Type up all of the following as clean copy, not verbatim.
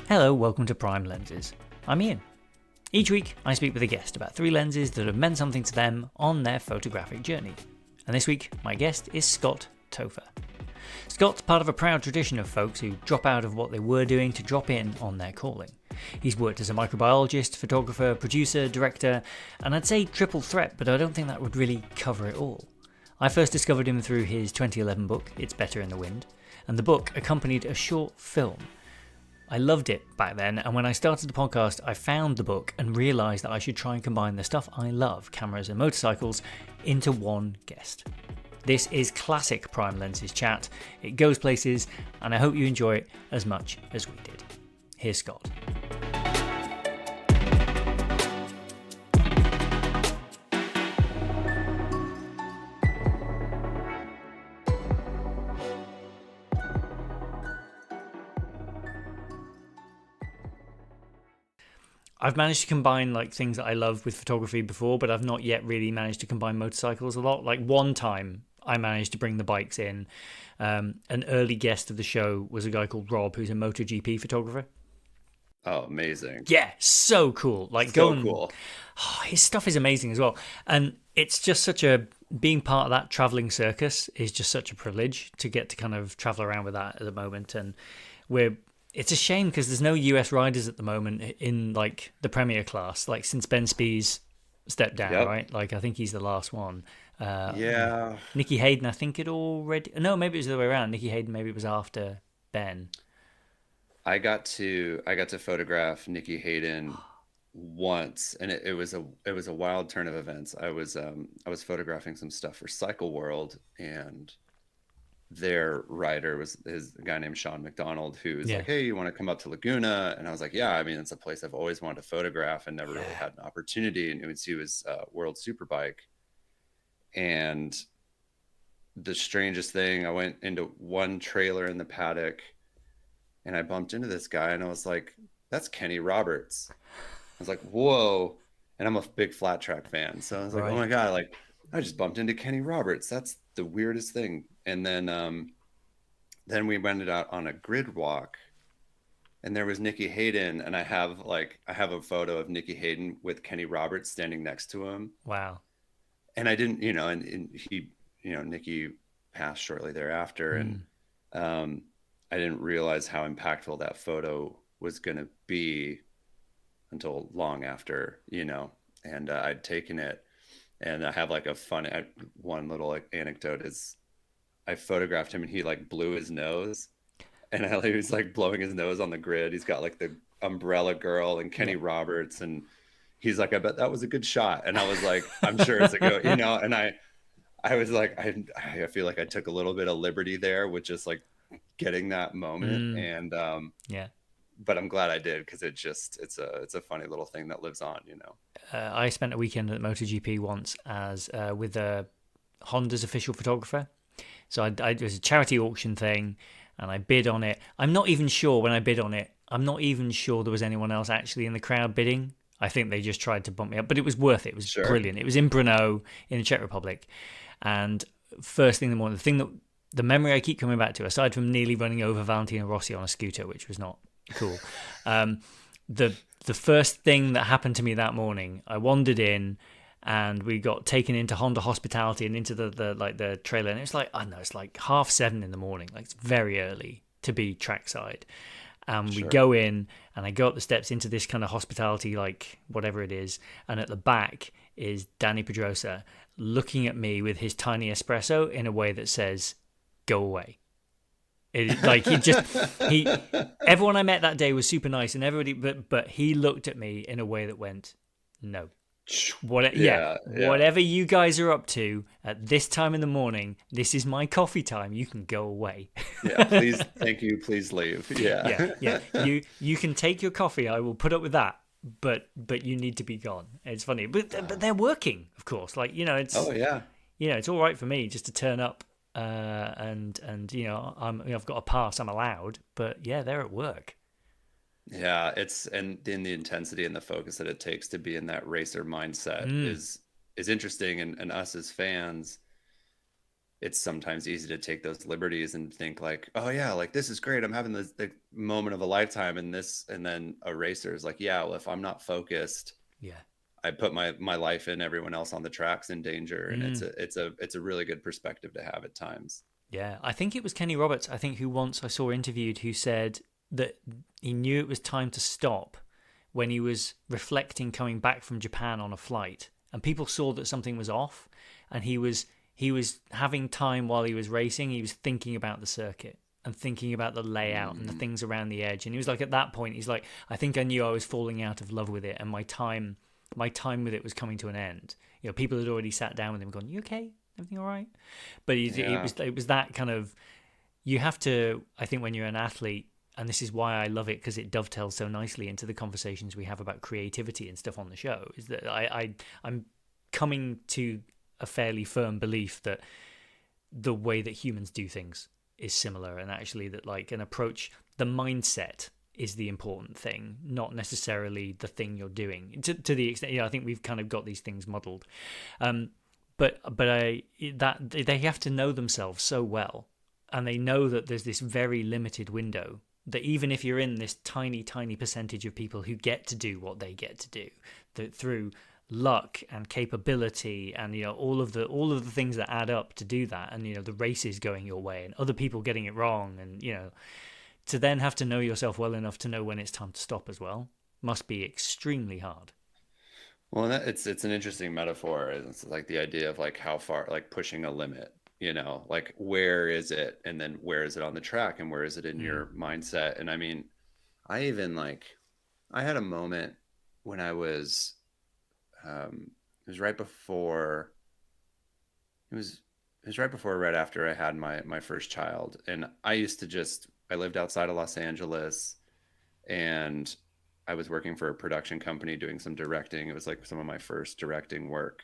Hello, welcome to Prime Lenses. I'm Ian. Each week, I speak with a guest about 3 lenses that have meant something to them on their photographic journey. And this week, my guest is Scott Toepfer. Scott's part of a proud tradition of folks who drop out of what they were doing to drop in on their calling. He's worked as a microbiologist, photographer, producer, director, and I'd say triple threat, but I don't think that would really cover it all. I first discovered him through his 2011 book, It's Better in the Wind, and the book accompanied a short film. I loved it back then, and when I started the podcast, I found the book and realised that I should try and combine the stuff I love, cameras and motorcycles, into one guest. This is classic Prime Lenses chat. It goes places, and I hope you enjoy it as much as we did. Here's Scott. I've managed to combine like things that I love with photography before, but I've not yet really managed to combine motorcycles a lot. Like one time I managed to bring the bikes in. An early guest of the show was a guy called Rob, who's a MotoGP photographer. Oh, amazing. Yeah, so cool. Like Cool. His stuff is amazing as well. And it's just being part of that traveling circus is just such a privilege to get to kind of travel around with that at the moment. And it's a shame because there's no US riders at the moment in like the Premier class, like since Ben Spies stepped down, right? Like I think he's the last one. Yeah. Nicky Hayden, I think it already. No, maybe it was the other way around. Nicky Hayden, maybe it was after Ben. I got to photograph Nikki Hayden once, and it was a wild turn of events. I was photographing some stuff for Cycle World, and their rider was a guy named Sean McDonald, who was like, "Hey, you want to come up to Laguna?" And I was like, "Yeah, I mean, it's a place I've always wanted to photograph and never really had an opportunity." And it was World Superbike. And the strangest thing, I went into one trailer in the paddock and I bumped into this guy and I was like, "That's Kenny Roberts." I was like, "Whoa." And I'm a big flat track fan. So I was like, "Oh my God, like I just bumped into Kenny Roberts. That's the weirdest thing." And then we went out on a grid walk and there was Nikki Hayden. And I have a photo of Nikki Hayden with Kenny Roberts standing next to him. Wow. And I didn't, and he, Nikki passed shortly thereafter. And I didn't realize how impactful that photo was going to be until long after, and I'd taken it. And I have like one little anecdote is I photographed him and he like blew his nose, and he was like blowing his nose on the grid. He's got like the Umbrella Girl and Kenny Roberts, and he's like, "I bet that was a good shot." And I was like, "I'm sure it's a good," and I was like, I feel like I took a little bit of liberty there with just like getting that moment. And but I'm glad I did, because it's a funny little thing that lives on. I spent a weekend at MotoGP once as with Honda's official photographer. So it was a charity auction thing, and I bid on it. I'm not even sure when I bid on it. I'm not even sure there was anyone else actually in the crowd bidding. I think they just tried to bump me up, but it was worth it. It was brilliant. It was in Brno in the Czech Republic, and first thing in the morning, the memory I keep coming back to, aside from nearly running over Valentino Rossi on a scooter, which was not cool, the first thing that happened to me that morning, I wandered in and we got taken into Honda hospitality and into the trailer, and it's like, I don't know, it's like 7:30 in the morning, like it's very early to be trackside. And we go in, and I go up the steps into this kind of hospitality, like whatever it is, and at the back is Danny Pedrosa looking at me with his tiny espresso in a way that says, "Go away." Everyone I met that day was super nice, and everybody, but he looked at me in a way that went, "No. Whatever you guys are up to at this time in the morning, this is my coffee time. You can go away." Please, thank you. Please leave. Yeah. You can take your coffee. I will put up with that. But you need to be gone. It's funny, but they're working, of course. Like it's it's all right for me just to turn up, and I've got a pass. I'm allowed, but they're at work. Yeah, and in the intensity and the focus that it takes to be in that racer mindset is interesting, and us as fans, it's sometimes easy to take those liberties and think like, oh yeah, like this is great, I'm having this the moment of a lifetime in this, and then a racer is like, yeah, well, if I'm not focused, Yeah. I put my life and everyone else on the tracks in danger. And Mm. it's a really good perspective to have at times. Yeah, I think it was Kenny Roberts, I think, who once I saw interviewed, who said that he knew it was time to stop when he was reflecting coming back from Japan on a flight, and people saw that something was off, and he was having time while he was racing. He was thinking about the circuit and thinking about the layout and the Mm, things around the edge, and he was like, at that point, he's like, I think I knew I was falling out of love with it, and my time with it was coming to an end. People had already sat down with him, gone, "You okay? Everything all right?" But it yeah. was it was that kind of, you have to, I think, when you're an athlete, and this is why I love it, because it dovetails so nicely into the conversations we have about creativity and stuff on the show, is that I'm coming to a fairly firm belief that the way that humans do things is similar, and actually that, like, an approach, the mindset is the important thing, not necessarily the thing you're doing, to the extent, I think we've kind of got these things muddled. um but I that they have to know themselves so well, and they know that there's this very limited window, that even if you're in this tiny tiny percentage of people who get to do what they get to do, that through luck and capability and all of the things that add up to do that, and the races going your way and other people getting it wrong, and to then have to know yourself well enough to know when it's time to stop as well, must be extremely hard. Well, and it's an interesting metaphor. It's like the idea of like how far, like pushing a limit, like where is it, and then where is it on the track, and where is it in Mm. your mindset? And I mean, I even like, I had a moment when I was, it was right before, it was, it was right before, right after I had my first child, and I used to just, I lived outside of Los Angeles, and I was working for a production company doing some directing. It was like some of my first directing work.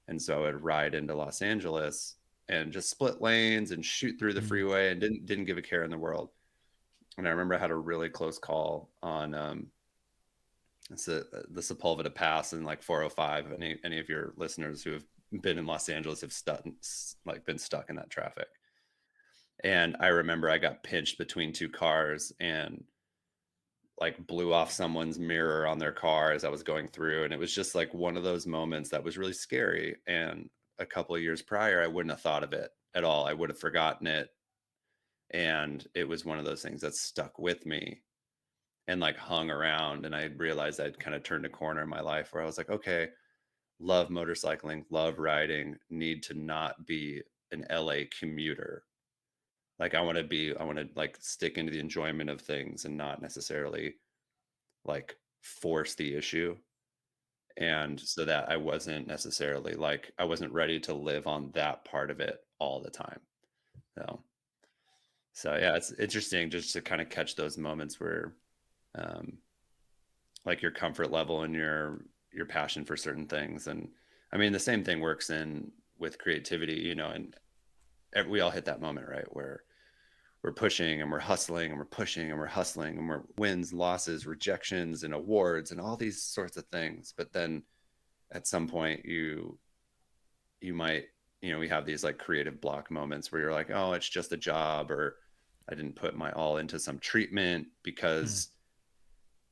And so I would ride into Los Angeles and just split lanes and shoot through the Mm. freeway and didn't give a care in the world. And I remember I had a really close call on it's the Sepulveda Pass in like 405. Any of your listeners who have been in Los Angeles have been stuck in that traffic. And I remember I got pinched between two cars and like blew off someone's mirror on their car as I was going through. And it was just like one of those moments that was really scary. And a couple of years prior, I wouldn't have thought of it at all. I would have forgotten it. And it was one of those things that stuck with me and like hung around. And I realized I'd kind of turned a corner in my life where I was like, okay, love motorcycling, love riding, need to not be an LA commuter. Like I want to like stick into the enjoyment of things and not necessarily like force the issue. And so that I wasn't necessarily like, I wasn't ready to live on that part of it all the time. So, so yeah, it's interesting just to kind of catch those moments where, um, like your comfort level and your passion for certain things. And I mean, the same thing works in with creativity, and we all hit that moment, right? Where we're pushing and we're hustling and we're pushing and we're hustling and we're wins, losses, rejections, and awards and all these sorts of things. But then at some point you might, we have these like creative block moments where you're like, oh, it's just a job, or I didn't put my all into some treatment Mm. because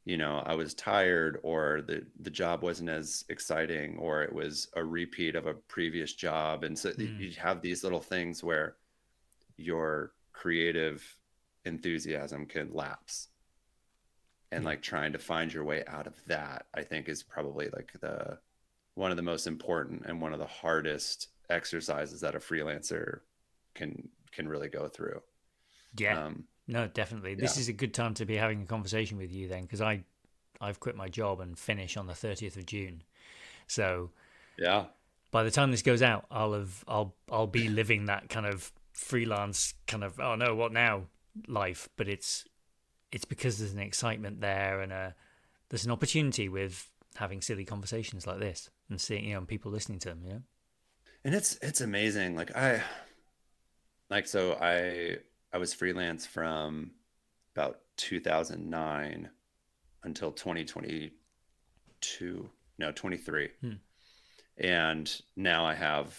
I was tired, or the job wasn't as exciting, or it was a repeat of a previous job. And so Mm. you have these little things where your creative enthusiasm can lapse, and Yeah. like trying to find your way out of that, I think, is probably like the one of the most important and one of the hardest exercises that a freelancer can really go through. Yeah. um No, definitely. This yeah, is a good time to be having a conversation with you then, because I've quit my job and finish on the 30th of June. So yeah. by the time this goes out, I'll be living that kind of freelance kind of, oh no, what now life. But it's because there's an excitement there, and there's an opportunity with having silly conversations like this and seeing, and people listening to them. And it's amazing, like so I was freelance from about 2009 until 2022, no, 23. Hmm. And now I have,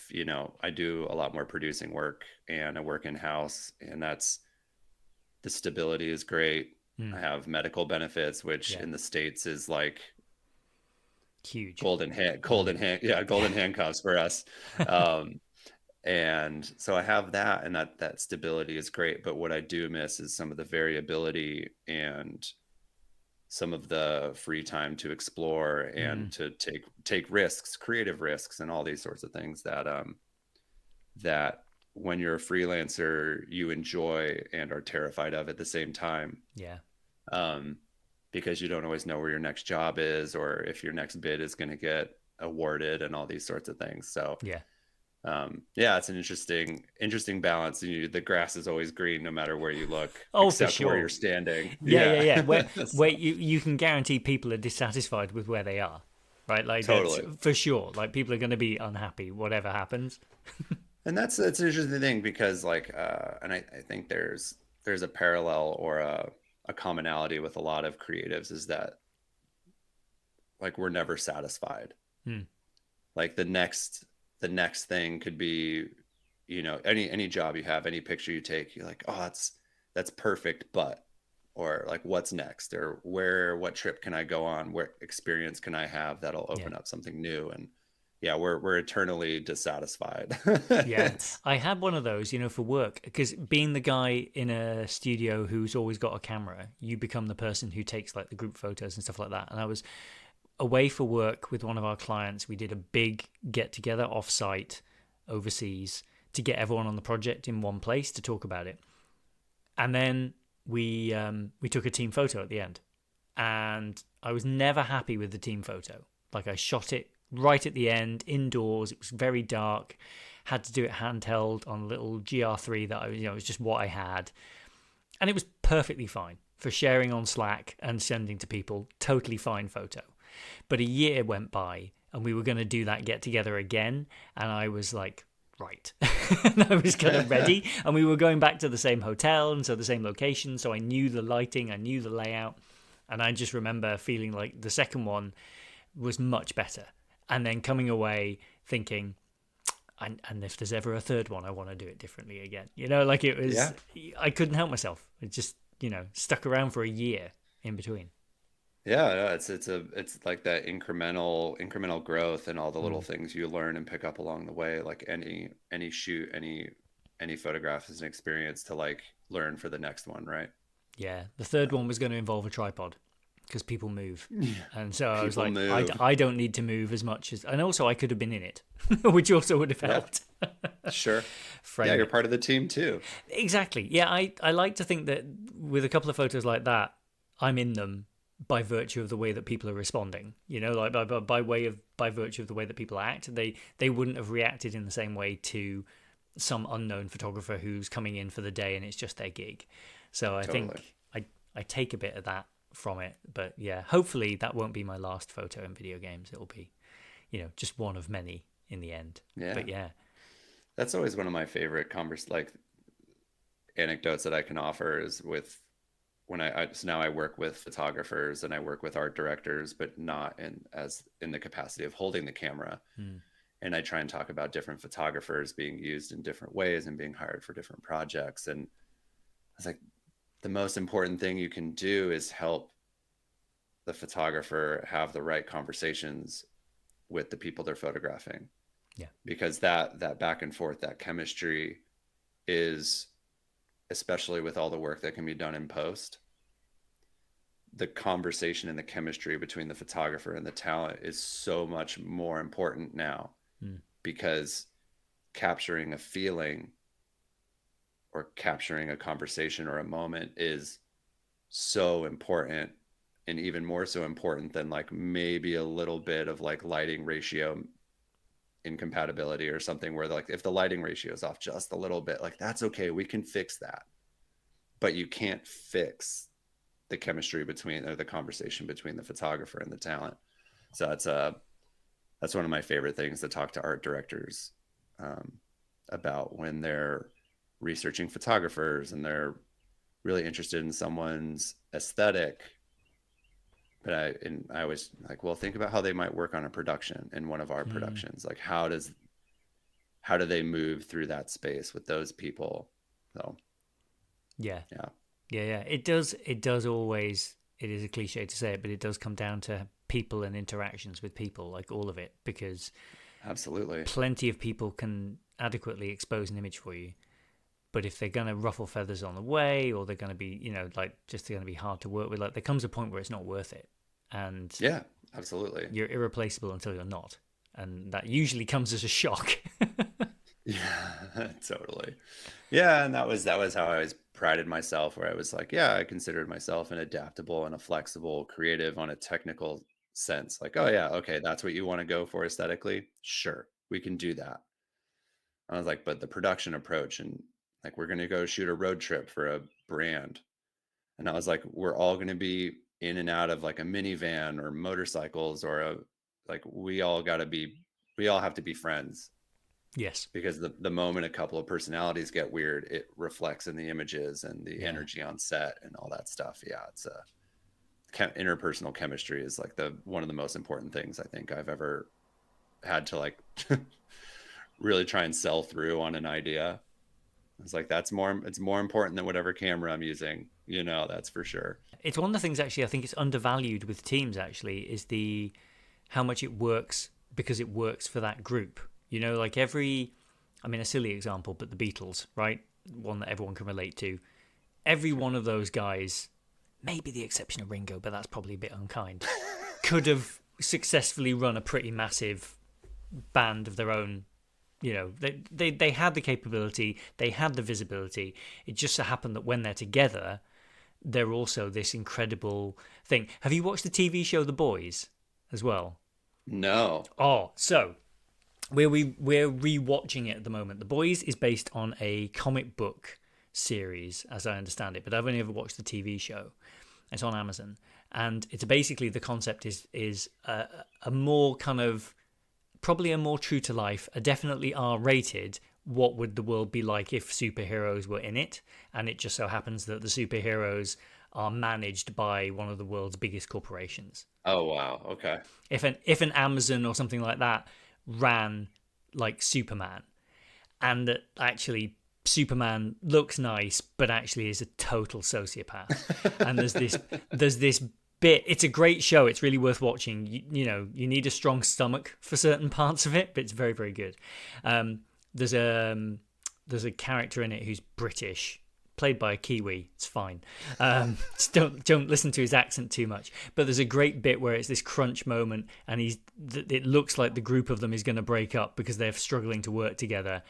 I do a lot more producing work and I work in house, and that's the stability is great. Mm, I have medical benefits, which yeah, in the States is like huge. golden hand, yeah, golden handcuffs for us. Um, and so I have that, and that stability is great. But what I do miss is some of the variability and some of the free time to explore Mm, and to take risks, creative risks, and all these sorts of things that when you're a freelancer you enjoy and are terrified of at the same time. yeah, um, because you don't always know where your next job is or if your next bid is going to get awarded and all these sorts of things. So yeah. yeah, it's an interesting balance. The grass is always green no matter where you look, Oh, for except where you're sure. standing. Yeah, yeah, Yeah. yeah. Where So, you can guarantee people are dissatisfied with where they are, right? Like that's totally. for sure. Like people are going to be unhappy whatever happens. And that's an interesting thing because like and I think there's a parallel or a commonality with a lot of creatives is that like we're never satisfied. Hmm. Like the next thing could be, any job you have, any picture you take, you're like, oh, that's perfect, but or like what's next, or what trip can I go on, what experience can I have that'll Yeah. open up something new. And yeah, we're eternally dissatisfied. Yeah, I had one of those, for work, because being the guy in a studio who's always got a camera, you become the person who takes like the group photos and stuff like that. And I was away for work with one of our clients. We did a big get together off-site overseas to get everyone on the project in one place to talk about it. And then we took a team photo at the end, and I was never happy with the team photo. Like I shot it right at the end, indoors. It was very dark. Had to do it handheld on a little GR3 that it was just what I had, and it was perfectly fine for sharing on Slack and sending to people. Totally fine photo. But a year went by, and we were going to do that get together again, and I was like, right. And I was kind of ready, and we were going back to the same hotel and so the same location, so I knew the lighting, I knew the layout, and I just remember feeling like the second one was much better, and then coming away thinking, and if there's ever a third one, I want to do it differently again. Like it was, Yeah. I couldn't help myself. It just, stuck around for a year in between. Yeah, yeah, it's like that incremental growth and all the little Mm. things you learn and pick up along the way. Like any shoot, any photograph is an experience to like learn for the next one, right? Yeah, the third one was going to involve a tripod because people move. Yeah. And so I was People like, move. I don't need to move as much as, and also I could have been in it, which also would have Yeah, helped sure. Yeah, frame you're it. part of the team too. Exactly. Yeah, I like to think that with a couple of photos like that, I'm in them by virtue of the way that people are responding. Like by virtue of the way that people act. They wouldn't have reacted in the same way to some unknown photographer who's coming in for the day and it's just their gig. So I Totally. think I take a bit of that from it. But yeah, hopefully that won't be my last photo in video games. It'll be, just one of many in the end. Yeah. But yeah. That's always one of my favorite like anecdotes that I can offer is with when so now I work with photographers and I work with art directors, but not in the capacity of holding the camera. Mm, And I try and talk about different photographers being used in different ways and being hired for different projects. And I was like, the most important thing you can do is help the photographer have the right conversations with the people they're photographing, yeah. because that back and forth, that chemistry is, especially with all the work that can be done in post, the conversation and the chemistry between the photographer and the talent is so much more important now, Mm, because capturing a feeling or capturing a conversation or a moment is so important, and even more so important than like maybe a little bit of like lighting ratio incompatibility or something, where like if the lighting ratio is off just a little bit, like that's okay, we can fix that. But you can't fix the chemistry between, or the conversation between the photographer and the talent. So that's one of my favorite things to talk to art directors um, about when they're researching photographers and they're really interested in someone's aesthetic. but I was like, well, think about how they might work on a production in one of our Mm, productions. Like, how do they move through that space with those people? So yeah, yeah, yeah. It does always. It is a cliche to say it, but it does come down to people and interactions with people, like all of it, because absolutely. plenty of people can adequately expose an image for you. But if they're going to ruffle feathers on the way, or they're going to be, like just going to be hard to work with, like there comes a point where it's not worth it, and Yeah, absolutely. you're irreplaceable until you're not, and that usually comes as a shock. Yeah, totally. Yeah, and that was how I always prided myself, where I was like, yeah, I considered myself an adaptable and a flexible creative on a technical sense. Like, oh yeah, okay, that's what you want to go for aesthetically. Sure, we can do that. I was like, but the production approach and like we're gonna go shoot a road trip for a brand. And I was like, we're all gonna be in and out of like a minivan or motorcycles or a like we all have to be friends Yes, because the moment a couple of personalities get weird, it reflects in the images and the yeah, energy on set and all that stuff. Yeah, it's a interpersonal chemistry is like the one of the most important things I think I've ever had to like really try and sell through on an idea. It's like it's more important than whatever camera I'm using, that's for sure. it's one of the things actually I think it's undervalued with teams. Actually, is the how much it works because it works for that group. Like I mean, a silly example, but the Beatles, right? One that everyone can relate to. Every one of those guys, maybe the exception of Ringo, but that's probably a bit unkind, could have successfully run a pretty massive band of their own. They had the capability, they had the visibility. It just so happened that when they're together, they're also this incredible thing. Have you watched the TV show The Boys as well? No. Oh, so we're rewatching it at the moment. The Boys is based on a comic book series, as I understand it, but I've only ever watched the TV show. It's on Amazon, and it's basically the concept is a more kind of probably a more true to life, a definitely R rated. What would the world be like if superheroes were in it? And it just so happens that the superheroes are managed by one of the world's biggest corporations. Oh wow. Okay. If an Amazon or something like that ran like Superman, and that actually Superman looks nice, but actually is a total sociopath. And there's this bit. It's a great show. It's really worth watching. You need a strong stomach for certain parts of it, but it's very very good. Um, there's a there's a character in it who's British, played by a Kiwi. It's fine. Just don't listen to his accent too much. But there's a great bit where it's this crunch moment, and it looks like the group of them is going to break up because they're struggling to work together.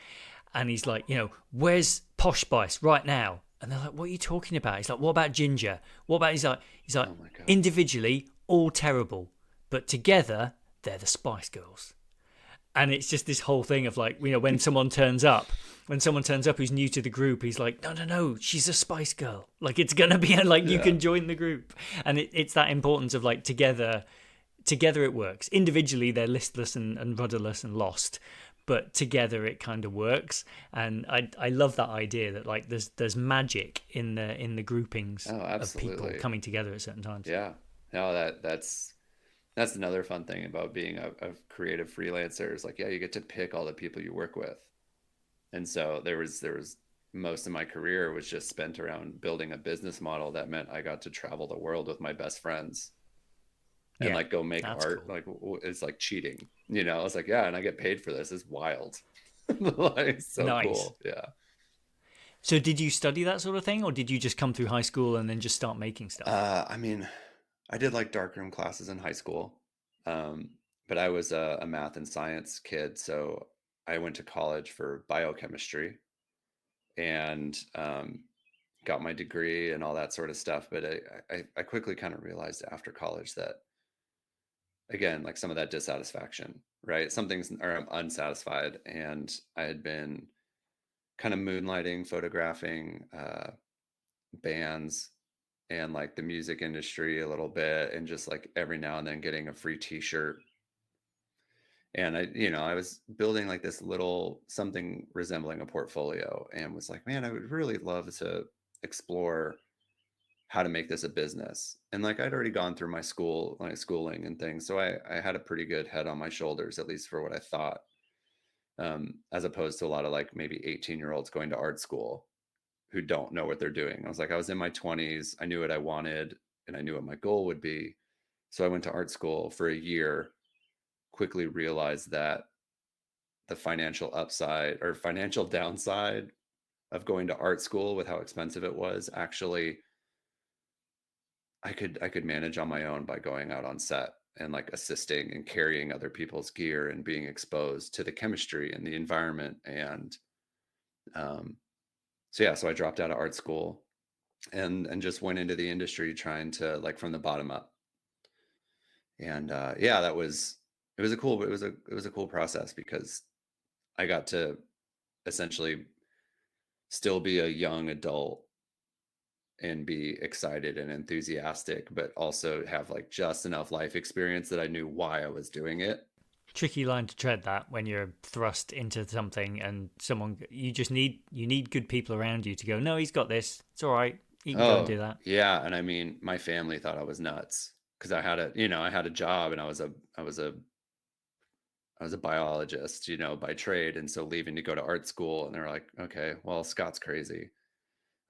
And he's like, where's Posh Spice right now? And they're like, what are you talking about? He's like, what about Ginger? What about he's like Oh my god. individually all terrible, but together they're the Spice Girls. And it's just this whole thing of like, when someone turns up who's new to the group, he's like, no, no, no, she's a Spice Girl. Like it's gonna be like you Yeah. can join the group, and it's that importance of like together it works. Individually they're listless and rudderless and lost, but together it kind of works. And I love that idea that like there's magic in the groupings Oh, of people absolutely. coming together at certain times. Yeah. No, that's another fun thing about being a creative freelancer is like, yeah, you get to pick all the people you work with. And so there was most of my career was just spent around building a business model that meant I got to travel the world with my best friends and Yeah, like go make that's art. cool. Like it's like cheating, I was like, yeah, and I get paid for this. It's wild. Like so Nice. cool. Yeah. So did you study that sort of thing, or did you just come through high school and then just start making stuff? I mean, I did like darkroom classes in high school, um, but I was a math and science kid, so I went to college for biochemistry and got my degree and all that sort of stuff. But I quickly kind of realized after college that again, like some of that dissatisfaction, right? Some things are unsatisfied, and I had been kind of moonlighting, photographing bands and like the music industry a little bit, and just like every now and then getting a free T-shirt. And I was building like this little something resembling a portfolio, and was like, man, I would really love to explore how to make this a business. And like I'd already gone through my schooling and things. So I had a pretty good head on my shoulders, at least for what I thought. As opposed to a lot of like maybe 18-year-olds going to art school who don't know what they're doing. I was like, I was in my 20s, I knew what I wanted and I knew what my goal would be. So I went to art school for a year, quickly realized that the financial upside or financial downside of going to art school with how expensive it was, actually I could manage on my own by going out on set and like assisting and carrying other people's gear and being exposed to the chemistry and the environment. And um, so yeah, so I dropped out of art school and just went into the industry trying to like from the bottom up. And yeah, that was it was a cool process because I got to essentially still be a young adult and be excited and enthusiastic, but also have like just enough life experience that I knew why I was doing it. Tricky line to tread, that, when you're thrust into something and someone, you need good people around you to go, no, he's got this, it's all right, he can go and do Oh, that. yeah, and I mean, my family thought I was nuts because I had a job and I was a biologist, by trade, and so leaving to go to art school, and they're like, okay, well, Scott's crazy.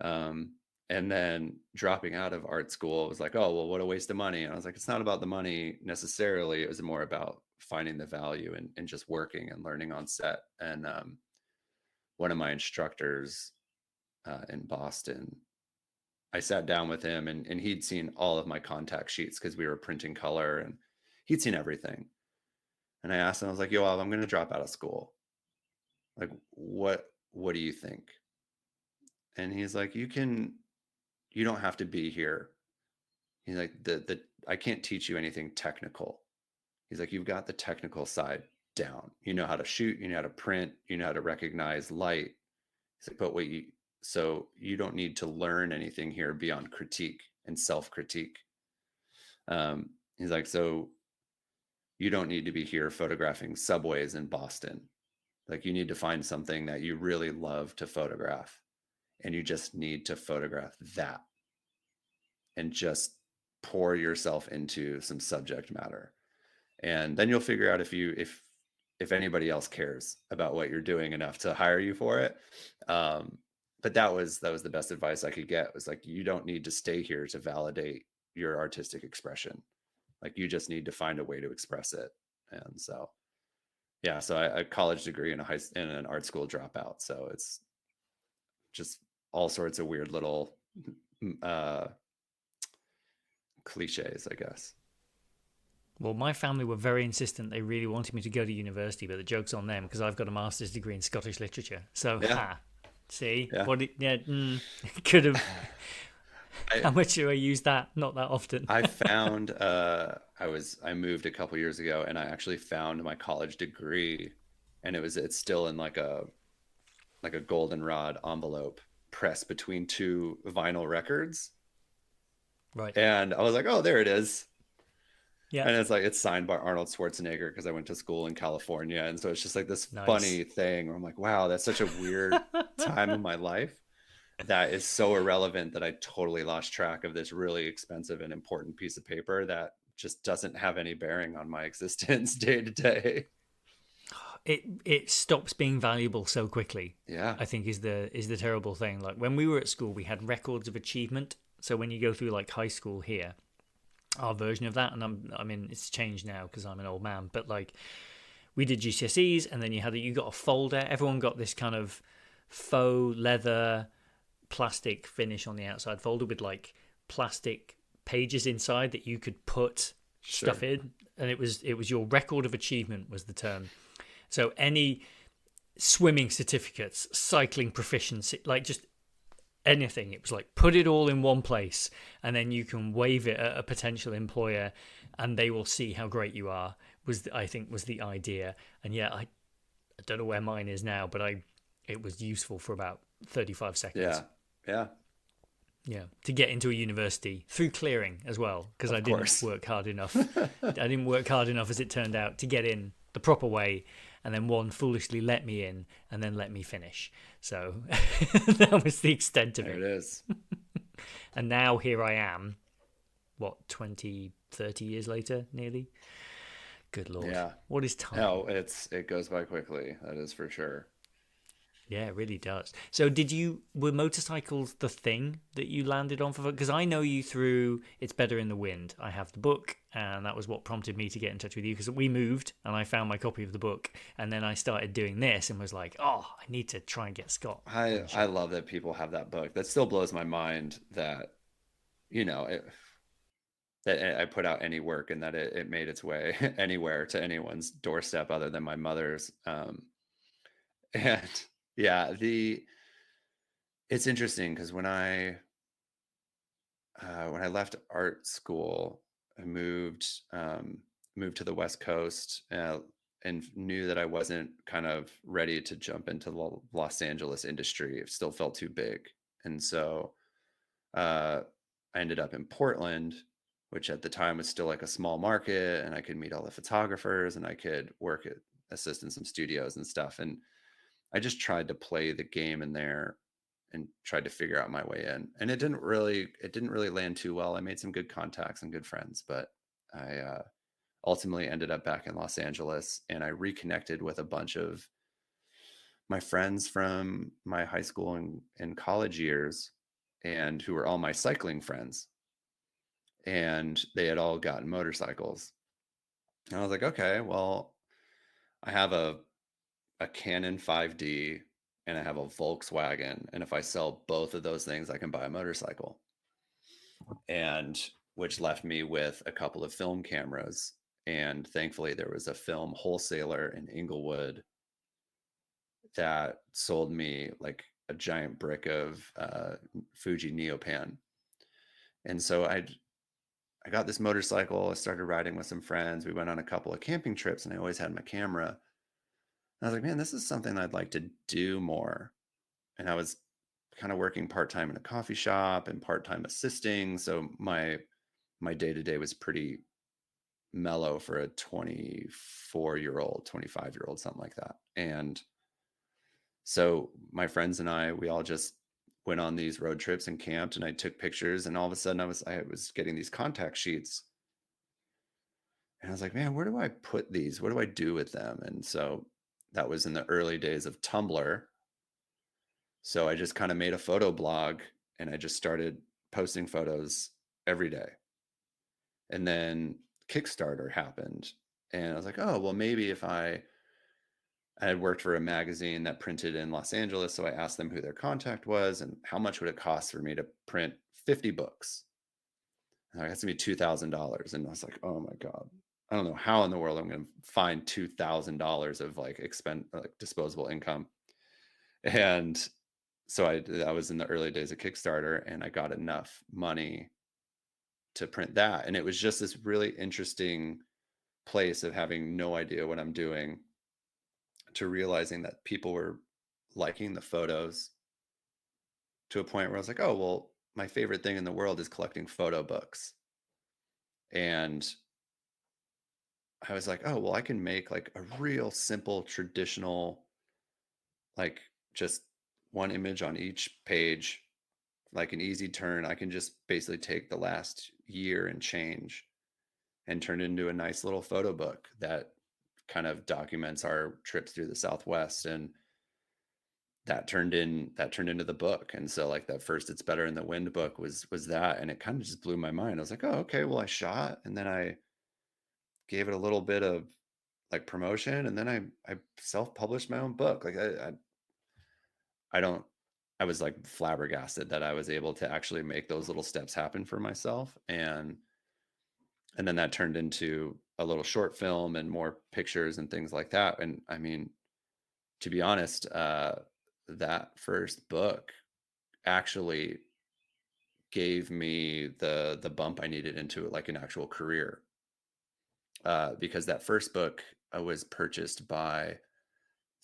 Um, and then dropping out of art school was like, oh, well, what a waste of money. And I was like, it's not about the money necessarily. It was more about finding the value and just working and learning on set. And one of my instructors in Boston, I sat down with him and he'd seen all of my contact sheets because we were printing color and he'd seen everything. And I asked him, I was like, yo, Al, I'm going to drop out of school. Like, what do you think? And he's like, you don't have to be here. He's like, the I can't teach you anything technical. He's like, you've got the technical side down. You know how to shoot, you know how to print, you know how to recognize light. He's like, but so you don't need to learn anything here beyond critique and self-critique. He's like, so you don't need to be here photographing subways in Boston. Like you need to find something that you really love to photograph and you just need to photograph that and just pour yourself into some subject matter. And then you'll figure out if anybody else cares about what you're doing enough to hire you for it. But that was the best advice I could get, was like, you don't need to stay here to validate your artistic expression. Like you just need to find a way to express it. And so yeah, so I college degree and in an art school dropout. So it's just all sorts of weird little uh cliches, I guess. Well, my family were very insistent. They really wanted me to go to university, but the joke's on them because I've got a master's degree in Scottish literature. So, Yeah, see yeah. what? Yeah, could have. I How much do I use that? Not that often. I found I moved a couple years ago and I actually found my college degree and it's still in like a goldenrod envelope pressed between two vinyl records. Right. And I was like, oh, there it is. Yeah. And it's like it's signed by Arnold Schwarzenegger because I went to school in California. And so it's just like this Nice. funny thing where I'm like, wow, that's such a weird time of my life that is so irrelevant that I totally lost track of this really expensive and important piece of paper that just doesn't have any bearing on my existence day to day. It stops being valuable so quickly. Yeah, I think is the terrible thing. Like when we were at school, we had records of achievement. So when you go through like high school here, our version of that, and I mean it's changed now because I'm an old man, but like we did GCSEs, and then you got a folder. Everyone got this kind of faux leather plastic finish on the outside folder with like plastic pages inside that you could put stuff sure. in, and it was your record of achievement was the term. So any swimming certificates, cycling proficiency, like just anything, it was like put it all in one place, and then you can wave it at a potential employer, and they will see how great you are. I think was the idea, and yeah, I don't know where mine is now, but it was useful for about 35 seconds. Yeah, yeah, Yeah, to get into a university through clearing as well, because I of didn't course. work hard enough. I didn't work hard enough, as it turned out, to get in the proper way, and then one foolishly let me in and then let me finish. So that was the extent of There it it. is. And now here I am, what, 20, 30 years later, nearly? Good Lord. Yeah. What is time? No, it goes by quickly. That is for sure. Yeah, it really does. So, were motorcycles the thing that you landed on for? Because I know you through It's Better in the Wind. I have the book, and that was what prompted me to get in touch with you because we moved and I found my copy of the book. And then I started doing this and was like, oh, I need to try and get Scott on the I show. love that people have that book. That still blows my mind that, you know, that I put out any work and that it made its way anywhere to anyone's doorstep other than my mother's. And yeah, the it's interesting because when I left art school, I moved to the West Coast, and knew that I wasn't kind of ready to jump into the Los Angeles industry. It still felt too big, and so uh, I ended up in Portland, which at the time was still like a small market, and I could meet all the photographers, and I could assist in some studios and stuff. And I just tried to play the game in there and tried to figure out my way in. And it didn't really land too well. I made some good contacts and good friends, but I ultimately ended up back in Los Angeles, and I reconnected with a bunch of my friends from my high school and college years, and who were all my cycling friends. And they had all gotten motorcycles. And I was like, okay, well, I have a Canon 5D and I have a Volkswagen. And if I sell both of those things, I can buy a motorcycle. And which left me with a couple of film cameras. And thankfully, there was a film wholesaler in Inglewood that sold me like a giant brick of Fuji Neopan. And so I got this motorcycle. I started riding with some friends. We went on a couple of camping trips, and I always had my camera. And I was like, man, this is something I'd like to do more. And I was kind of working part-time in a coffee shop and part-time assisting. So my day-to-day was pretty mellow for a 24-year-old, 25-year-old, something like that. And so my friends and we all just went on these road trips and camped, and I took pictures, and all of a sudden I was getting these contact sheets. And I was like, man, where do I put these? What do I do with them? And so that was in the early days of Tumblr. So I just kind of made a photo blog, and I just started posting photos every day. And then Kickstarter happened. And I was like, oh, well, maybe if I had worked for a magazine that printed in Los Angeles. So I asked them who their contact was and how much would it cost for me to print 50 books. And I got to be $2,000. And I was like, oh my God, I don't know how in the world I'm going to find $2,000 of like disposable income. And so I was in the early days of Kickstarter, and I got enough money to print that. And it was just this really interesting place of having no idea what I'm doing to realizing that people were liking the photos to a point where I was like, oh, well, my favorite thing in the world is collecting photo books. And I was like, oh, well, I can make like a real simple traditional, like just one image on each page, like an easy turn. I can just basically take the last year and change and turn it into a nice little photo book that kind of documents our trips through the Southwest. And that turned into the book. And so like that first It's Better in the Wind book was that, and it kind of just blew my mind. I was like, oh, okay, well, I shot, and then I gave it a little bit of like promotion, and then I self-published my own book. Like I don't I was like flabbergasted that I was able to actually make those little steps happen for myself. And then that turned into a little short film and more pictures and things like that. And I mean, to be honest, that first book actually gave me the bump I needed into like an actual career, because that first book was purchased by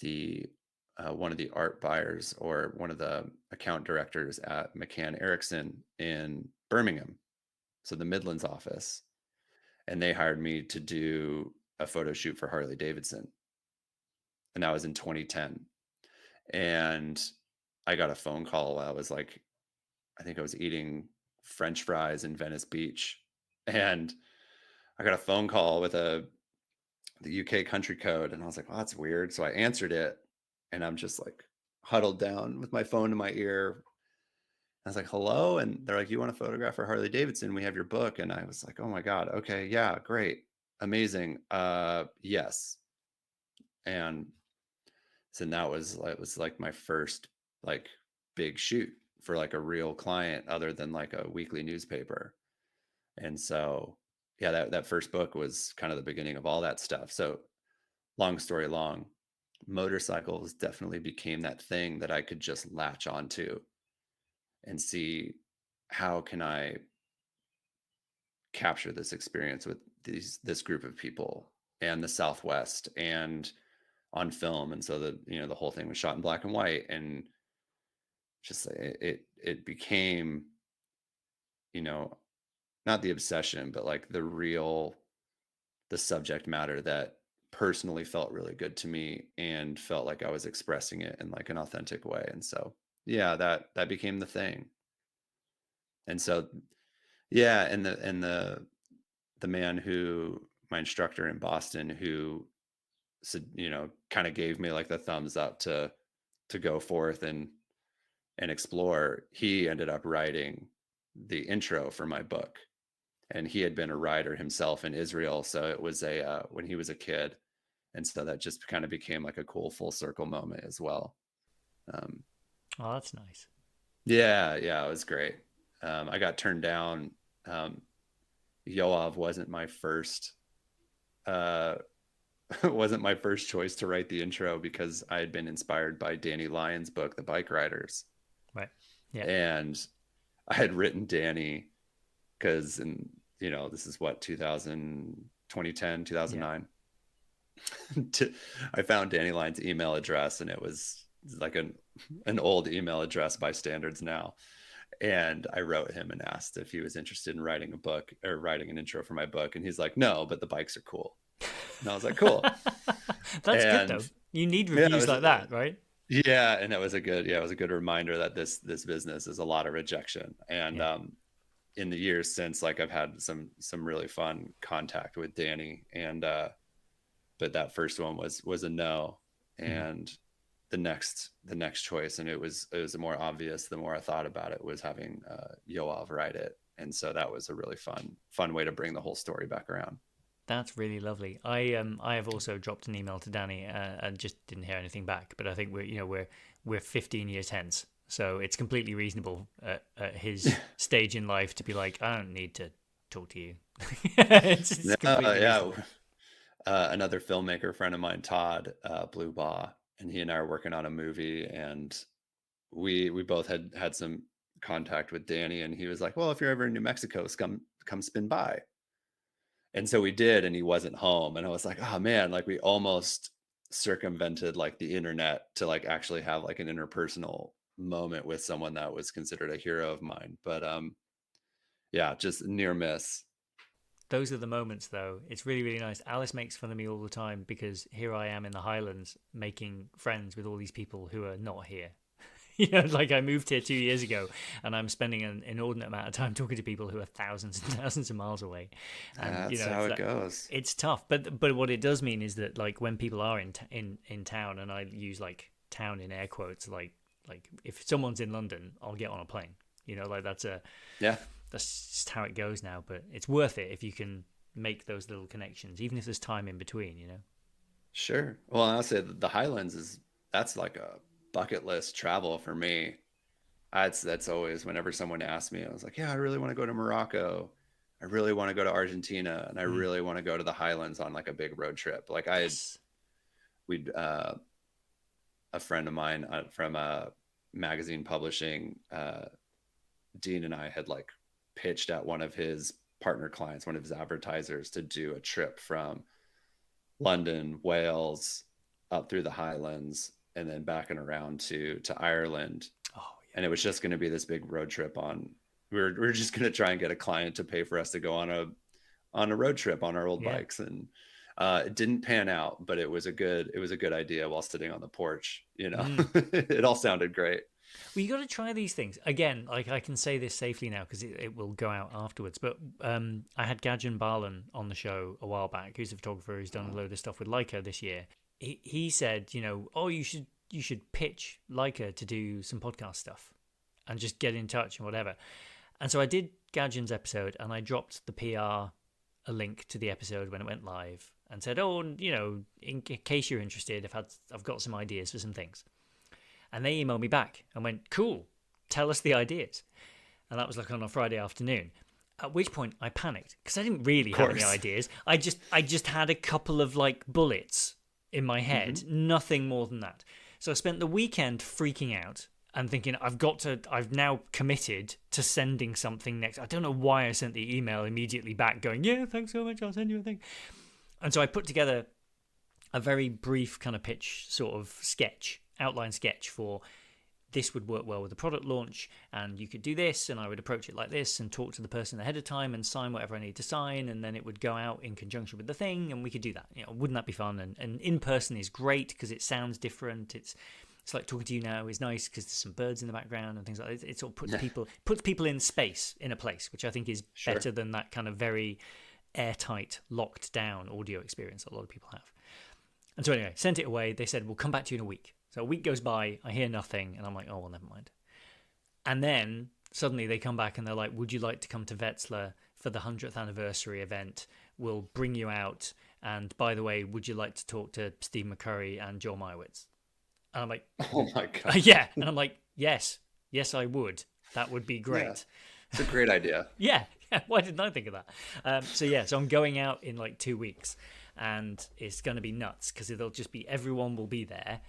the one of the art buyers or one of the account directors at McCann Erickson in Birmingham, so the Midlands office, and they hired me to do a photo shoot for Harley Davidson, and that was in 2010. And I got a phone call while I was like, I think I was eating French fries in Venice Beach. And I got a phone call with the UK country code, and I was like, well, that's weird. So I answered it, and I'm just like huddled down with my phone in my ear. I was like, hello. And they're like, you want to photograph for Harley Davidson? We have your book. And I was like, oh my God. Okay. Yeah. Great. Amazing. Yes. And so that was like my first like big shoot for like a real client other than like a weekly newspaper. And so, yeah, that first book was kind of the beginning of all that stuff. So long story long, motorcycles definitely became that thing that I could just latch onto and see how can I capture this experience with this group of people and the Southwest and on film. And so the whole thing was shot in black and white, and just it became, you know, not the obsession, but like the subject matter that personally felt really good to me and felt like I was expressing it in like an authentic way. And so, yeah, that became the thing. And so, yeah, and the man who my instructor in Boston who said, kind of gave me like the thumbs up to go forth and explore. He ended up writing the intro for my book, and he had been a writer himself in Israel, so it was a when he was a kid, and so that just kind of became like a cool full circle moment as well. Um, Oh, that's nice. yeah, yeah, it was great. I got turned down. Um, Yoav wasn't my first uh, wasn't my first choice to write the intro because I had been inspired by Danny Lyon's book, The Bike Riders, Right. Yeah. and I had written Danny because this is what 2010 Yeah. 2009. I found Danny Lyon's email address, and it was like an old email address by standards now. And I wrote him and asked if he was interested in writing a book or writing an intro for my book, and he's like, no, but the bikes are cool. And I was like, cool. That's good And though. You need yeah, it reviews was like that, right? yeah, and it was a good reminder that this business is a lot of rejection. And Yeah. in the years since, like, I've had some really fun contact with Danny, and but that first one was a no. Mhm. And the next choice, and it was more obvious the more I thought about it, was having Yoav write it. And so that was a really fun way to bring the whole story back around. That's really lovely. I have also dropped an email to Danny and just didn't hear anything back. But I think we're 15 years hence, so it's completely reasonable at his stage in life to be like, I don't need to talk to you. It's No, completely yeah. reasonable. Another filmmaker friend of mine, Todd Blue Baugh, and he and I are working on a movie, and we both had some contact with Danny, and he was like, well, if you're ever in New Mexico, come spin by. And so we did, and he wasn't home. And I was like, oh man, like we almost circumvented like the internet to like actually have like an interpersonal moment with someone that was considered a hero of mine. But yeah, just near miss. Those are the moments, though. It's really, really nice. Alice makes fun of me all the time because here I am in the Highlands making friends with all these people who are not here. Like I moved here 2 years ago, and I'm spending an inordinate amount of time talking to people who are thousands and thousands of miles away, and That's how it's it like goes. it's tough. But what it does mean is that like when people are in town, and I use like town in air quotes, like if someone's in London, I'll get on a plane. Like Yeah, that's just how it goes now. But it's worth it if you can make those little connections, even if there's time in between. sure. Well, I'll say the Highlands that's like a bucket list travel for me. That's always whenever someone asks me, I was like, yeah, I really want to go to Morocco. I really want to go to Argentina, and I Mm. really want to go to the Highlands on like a big road trip. Like Yes. we'd a friend of mine from magazine publishing, Dean and I had like pitched at one of his partner clients, one of his advertisers, to do a trip from London, Wales, up through the Highlands, and then back and around to Ireland. Oh And yeah. it was just going to be this big road trip on. We were just going to try and get a client to pay for us to go on a road trip on our old Yeah. bikes, and it didn't pan out, but it was a good idea while sitting on the porch. Mm. It all sounded great. Well, you got to try these things again. Like I can say this safely now because it will go out afterwards. But I had Gajan Balan on the show a while back, who's a photographer who's done a load of stuff with Leica this year. He said, oh, you should pitch Leica to do some podcast stuff, and just get in touch and whatever. And so I did Gajan's episode, and I dropped the PR a link to the episode when it went live, and said, oh, in case you're interested, I've got some ideas for some things. And they emailed me back and went, cool, tell us the ideas. And that was like on a Friday afternoon. At which point I panicked because I didn't really have any ideas. I just had a couple of like bullets in my head, nothing more than that. So I spent the weekend freaking out and thinking, I've now committed to sending something next. I don't know why I sent the email immediately back going, yeah, thanks so much, I'll send you a thing. And so I put together a very brief kind of pitch sort of outline sketch for this would work well with the product launch, and you could do this, and I would approach it like this and talk to the person ahead of time and sign whatever I need to sign, and then it would go out in conjunction with the thing, and we could do that. Wouldn't that be fun? And in person is great because it sounds different. It's like talking to you now is nice because there's some birds in the background and things like that. It sort of puts people in space, in a place, which I think is better than that kind of very airtight, locked down audio experience that a lot of people have. And so anyway, sent it away. They said, we'll come back to you in a week. So a week goes by, I hear nothing, and I'm like, oh, well, never mind. And then suddenly they come back and they're like, would you like to come to Wetzlar for the 100th anniversary event? We'll bring you out. And by the way, would you like to talk to Steve McCurry and Joel Meyerowitz? And I'm like, oh my God. Yeah. And I'm like, yes, I would. That would be great. Yeah, it's a great idea. Yeah. Why didn't I think of that? So I'm going out in like 2 weeks, and it's going to be nuts because it'll just be, everyone will be there.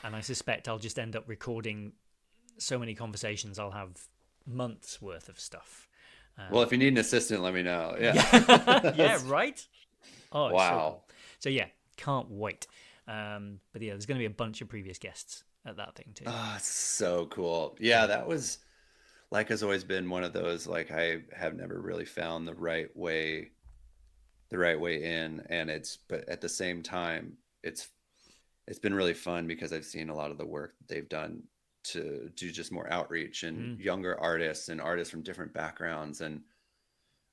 And I suspect I'll just end up recording so many conversations, I'll have months worth of stuff. Well, if you need an assistant, let me know. Yeah. Yeah, right? Oh, wow. So cool. So yeah, can't wait. But yeah, there's going to be a bunch of previous guests at that thing too. Oh, so cool. Yeah, that was, like, has always been one of those, like, I have never really found the right way in. And but at the same time, it's been really fun because I've seen a lot of the work that they've done to do just more outreach and younger artists and artists from different backgrounds. And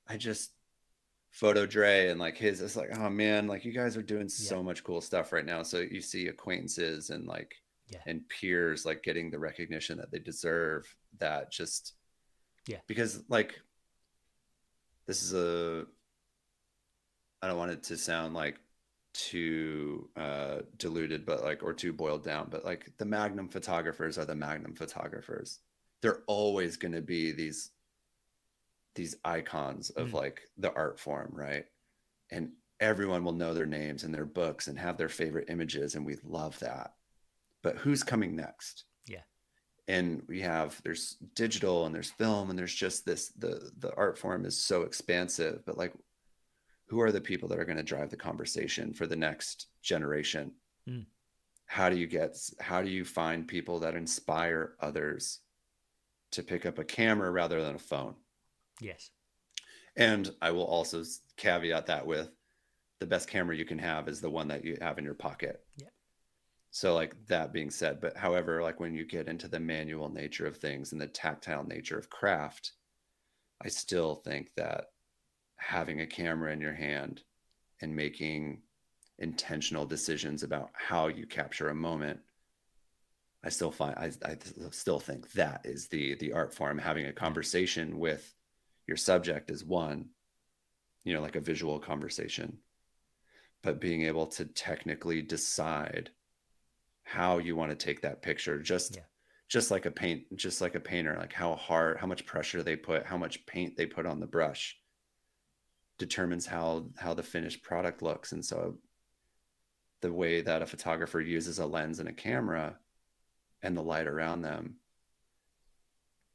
I just Photo Dre and like it's like, oh man, like you guys are doing so much cool stuff right now. So you see acquaintances and like, and peers like getting the recognition that they deserve, that just, because like, this is I don't want it to sound like too diluted, but like, or too boiled down, but like the Magnum photographers are the Magnum photographers. They're always going to be these icons of like the art form, right? And everyone will know their names and their books and have their favorite images, and we love that. But who's coming next? And there's digital and there's film, and there's just the art form is so expansive, but like, who are the people that are going to drive the conversation for the next generation? How do you find people that inspire others to pick up a camera rather than a phone? Yes. And I will also caveat that with, the best camera you can have is the one that you have in your pocket. So like, that being said, but however, like when you get into the manual nature of things and the tactile nature of craft, I still think that having a camera in your hand and making intentional decisions about how you capture a moment, I still think that is the art form. Having a conversation with your subject is one, like a visual conversation, but being able to technically decide how you want to take that picture, just like a painter, like how much pressure they put, how much paint they put on the brush determines how the finished product looks. And so the way that a photographer uses a lens and a camera and the light around them,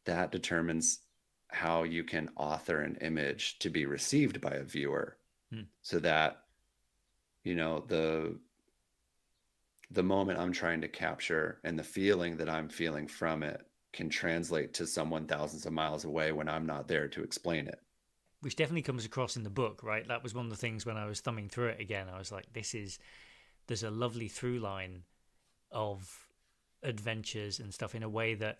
that determines how you can author an image to be received by a viewer, so that the moment I'm trying to capture and the feeling that I'm feeling from it can translate to someone thousands of miles away when I'm not there to explain it. Which definitely comes across in the book, right? That was one of the things when I was thumbing through it again. I was like, there's a lovely through line of adventures and stuff in a way that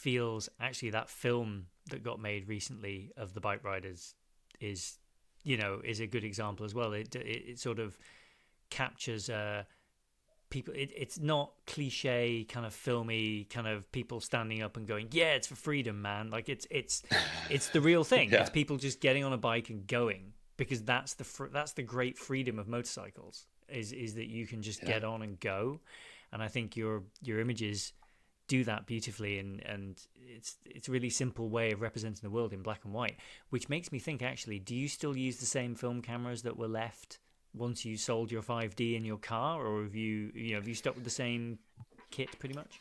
feels actually that film that got made recently of the bike riders is, is a good example as well. It sort of captures people. It's not cliche kind of filmy kind of people standing up and going, yeah, it's for freedom, man. Like it's the real thing. It's Yeah. people just getting on a bike and going, because that's the great freedom of motorcycles, is that you can just Yeah. get on and go. And I think your images do that beautifully, and it's a really simple way of representing the world in black and white, which makes me think, actually, do you still use the same film cameras that were left once you sold your 5D in your car, or have you stuck with the same kit pretty much?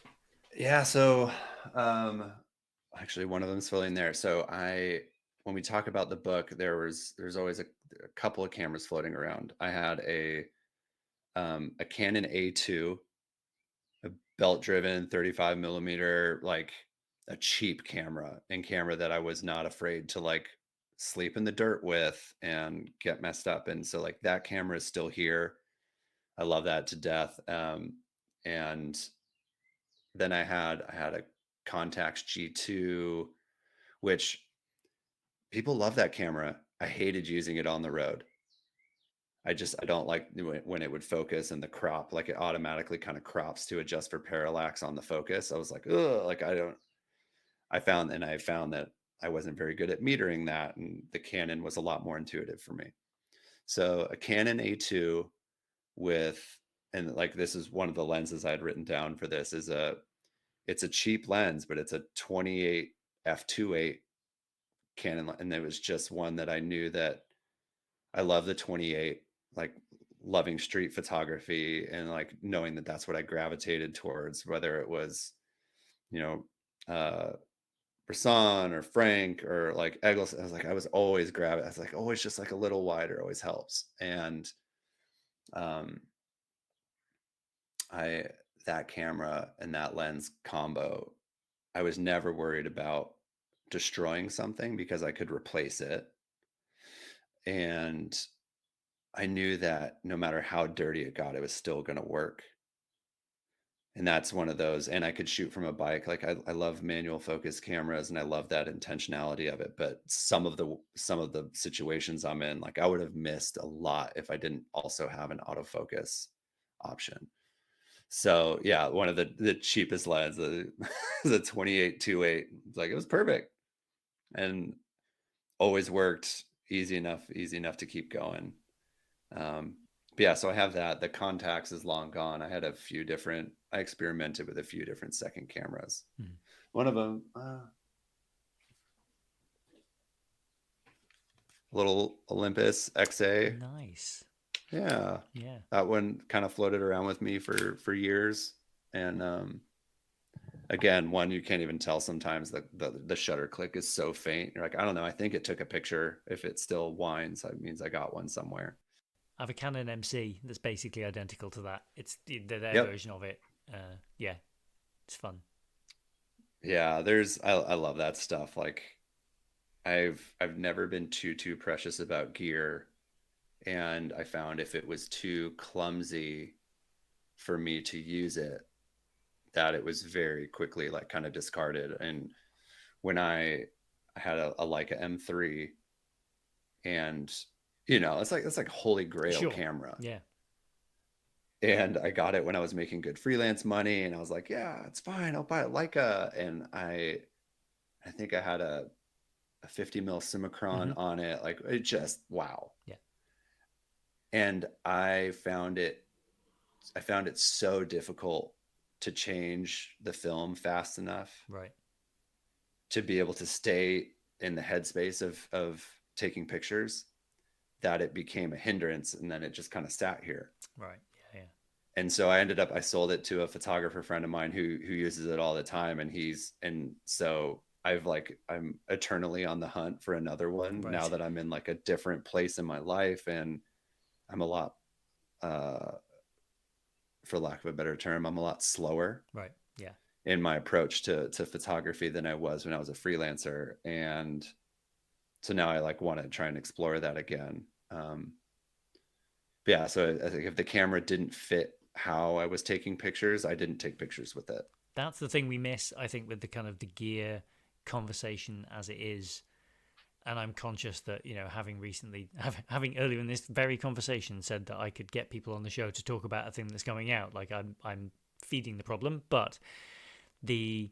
Yeah. So, um, actually, one of them's filling there. So when we talk about the book, there's always a couple of cameras floating around. I had a Canon A2, a belt-driven 35 millimeter, like a cheap camera that I was not afraid to like sleep in the dirt with and get messed up. And so like that camera is still here. I love that to death. And then I had a Contax G2, which people love that camera. I hated using it on the road. I don't like when it would focus and the crop, like it automatically kind of crops to adjust for parallax on the focus. I was like, ugh, like I found that I wasn't very good at metering that, and the Canon was a lot more intuitive for me. So a Canon A2 with, and like this is one of the lenses I had written down for this, it's a cheap lens, but it's a 28 f2.8 Canon, and it was just one that I knew that I love the 28, like loving street photography and like knowing that that's what I gravitated towards, whether it was, you know, Brisson or Frank or like Eggleston. I was always I was like, always just like a little wider always helps. And um, I, that camera and that lens combo, I was never worried about destroying something because I could replace it. And I knew that no matter how dirty it got, it was still going to work. And that's one of those. And I could shoot from a bike. Like I love manual focus cameras and I love that intentionality of it. But some of the situations I'm in, like I would have missed a lot if I didn't also have an autofocus option. So yeah, one of the cheapest lens, the 28-28, like it was perfect and always worked, easy enough to keep going. Um, but yeah, so I have that. The Contax is long gone. I experimented with a few different second cameras. Hmm. One of them, little Olympus XA. Nice. Yeah, Yeah. that one kind of floated around with me for years. And again, one you can't even tell sometimes. The shutter click is so faint. You're like, I don't know. I think it took a picture. If it still whines, that means I got one somewhere. I have a Canon MC that's basically identical to that. It's their Yep. version of it. Yeah, it's fun. Yeah, I love that stuff. Like I've never been too precious about gear, and I found if it was too clumsy for me to use it, that it was very quickly like kind of discarded. And when I had a Leica M3, and it's like holy grail Sure. camera. Yeah. And I got it when I was making good freelance money, and I was like, yeah, it's fine, I'll buy a Leica. And I think I had a 50 mil Hmm. Summicron on it. Like it just wow. Yeah. And I found it so difficult to change the film fast enough Right. to be able to stay in the headspace of taking pictures, that it became a hindrance, and then it just kind of sat here. Right. Yeah. And so I sold it to a photographer friend of mine who uses it all the time, and so I'm eternally on the hunt for another one Yeah. now Right. that I'm in like a different place in my life, and I'm a lot uh for lack of a better term, I'm a lot slower Right. Yeah. in my approach to photography than I was when I was a freelancer. And so now I like want to try and explore that again. But yeah, so I think if the camera didn't fit how I was taking pictures, I didn't take pictures with it. That's the thing we miss, I think, with the kind of the gear conversation as it is. And I'm conscious that, having recently, having earlier in this very conversation said that I could get people on the show to talk about a thing that's coming out, like I'm feeding the problem, but the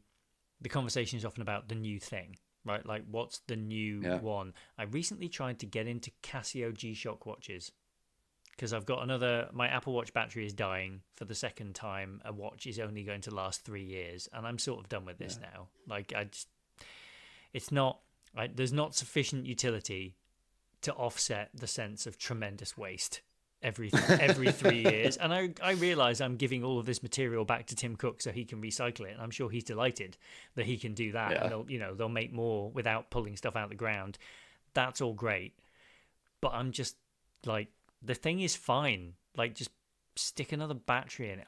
conversation is often about the new thing, right? Like, what's the new Yeah. one? I recently tried to get into Casio G-Shock watches because I've got my Apple Watch battery is dying for the second time. A watch is only going to last 3 years, and I'm sort of done with this Yeah. now. Like, it's not, there's not sufficient utility to offset the sense of tremendous waste every 3 years. And I realize I'm giving all of this material back to Tim Cook so he can recycle it, and I'm sure he's delighted that he can do that, and Yeah. they'll make more without pulling stuff out of the ground. That's all great, but I'm just like, the thing is fine. Like, just stick another battery in it.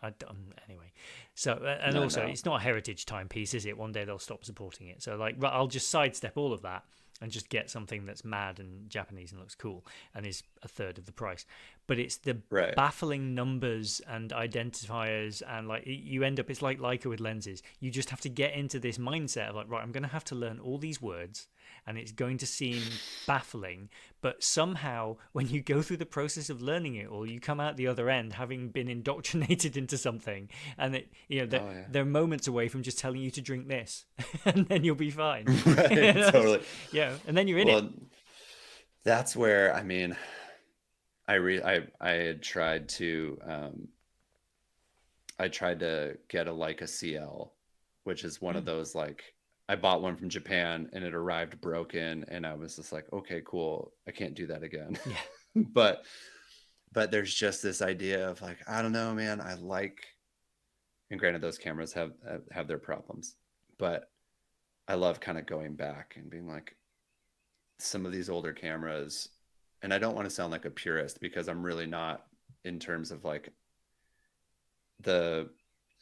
Anyway. So, and I also, know. it's not a heritage timepiece, is it? One day they'll stop supporting it. So, like, I'll just sidestep all of that and just get something that's mad and Japanese and looks cool and is a third of the price. But it's the Right. baffling numbers and identifiers, and like, you end up, it's like Leica with lenses. You just have to get into this mindset of like, right, I'm going to have to learn all these words, and it's going to seem baffling, but somehow when you go through the process of learning it all, you come out the other end having been indoctrinated into something, and Oh yeah. they're moments away from just telling you to drink this and then you'll be fine. Right. Totally. Yeah, and then you're in it. Well, that's where I mean, I had I tried to get a Leica CL, which is one of Mm, those like I bought one from Japan and it arrived broken, and I was just like, okay, cool, I can't do that again. yeah, but there's just this idea of like, I don't know, man, I like, and granted those cameras have their problems, but I love kind of going back and being like, some of these older cameras, and I don't want to sound like a purist because I'm really not, in terms of like the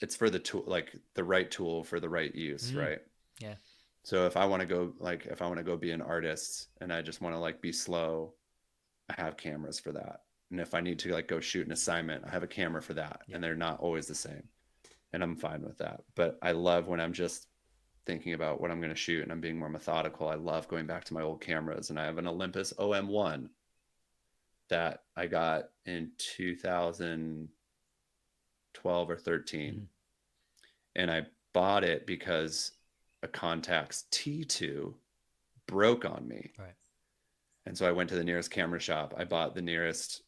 it's for the tool, like the right tool for the right use, mm, right? yeah, So if I want to go, like if I want to go be an artist and I just want to like be slow, I have cameras for that. And if I need to like go shoot an assignment, I have a camera for that, yeah, and they're not always the same, and I'm fine with that. But I love when I'm just thinking about what I'm going to shoot and I'm being more methodical. I love going back to my old cameras, and I have an Olympus OM1 that I got in 2012 or 13, mm, and I bought it because a Contax T2 broke on me. right, And so I went to the nearest camera shop. I bought an OM1,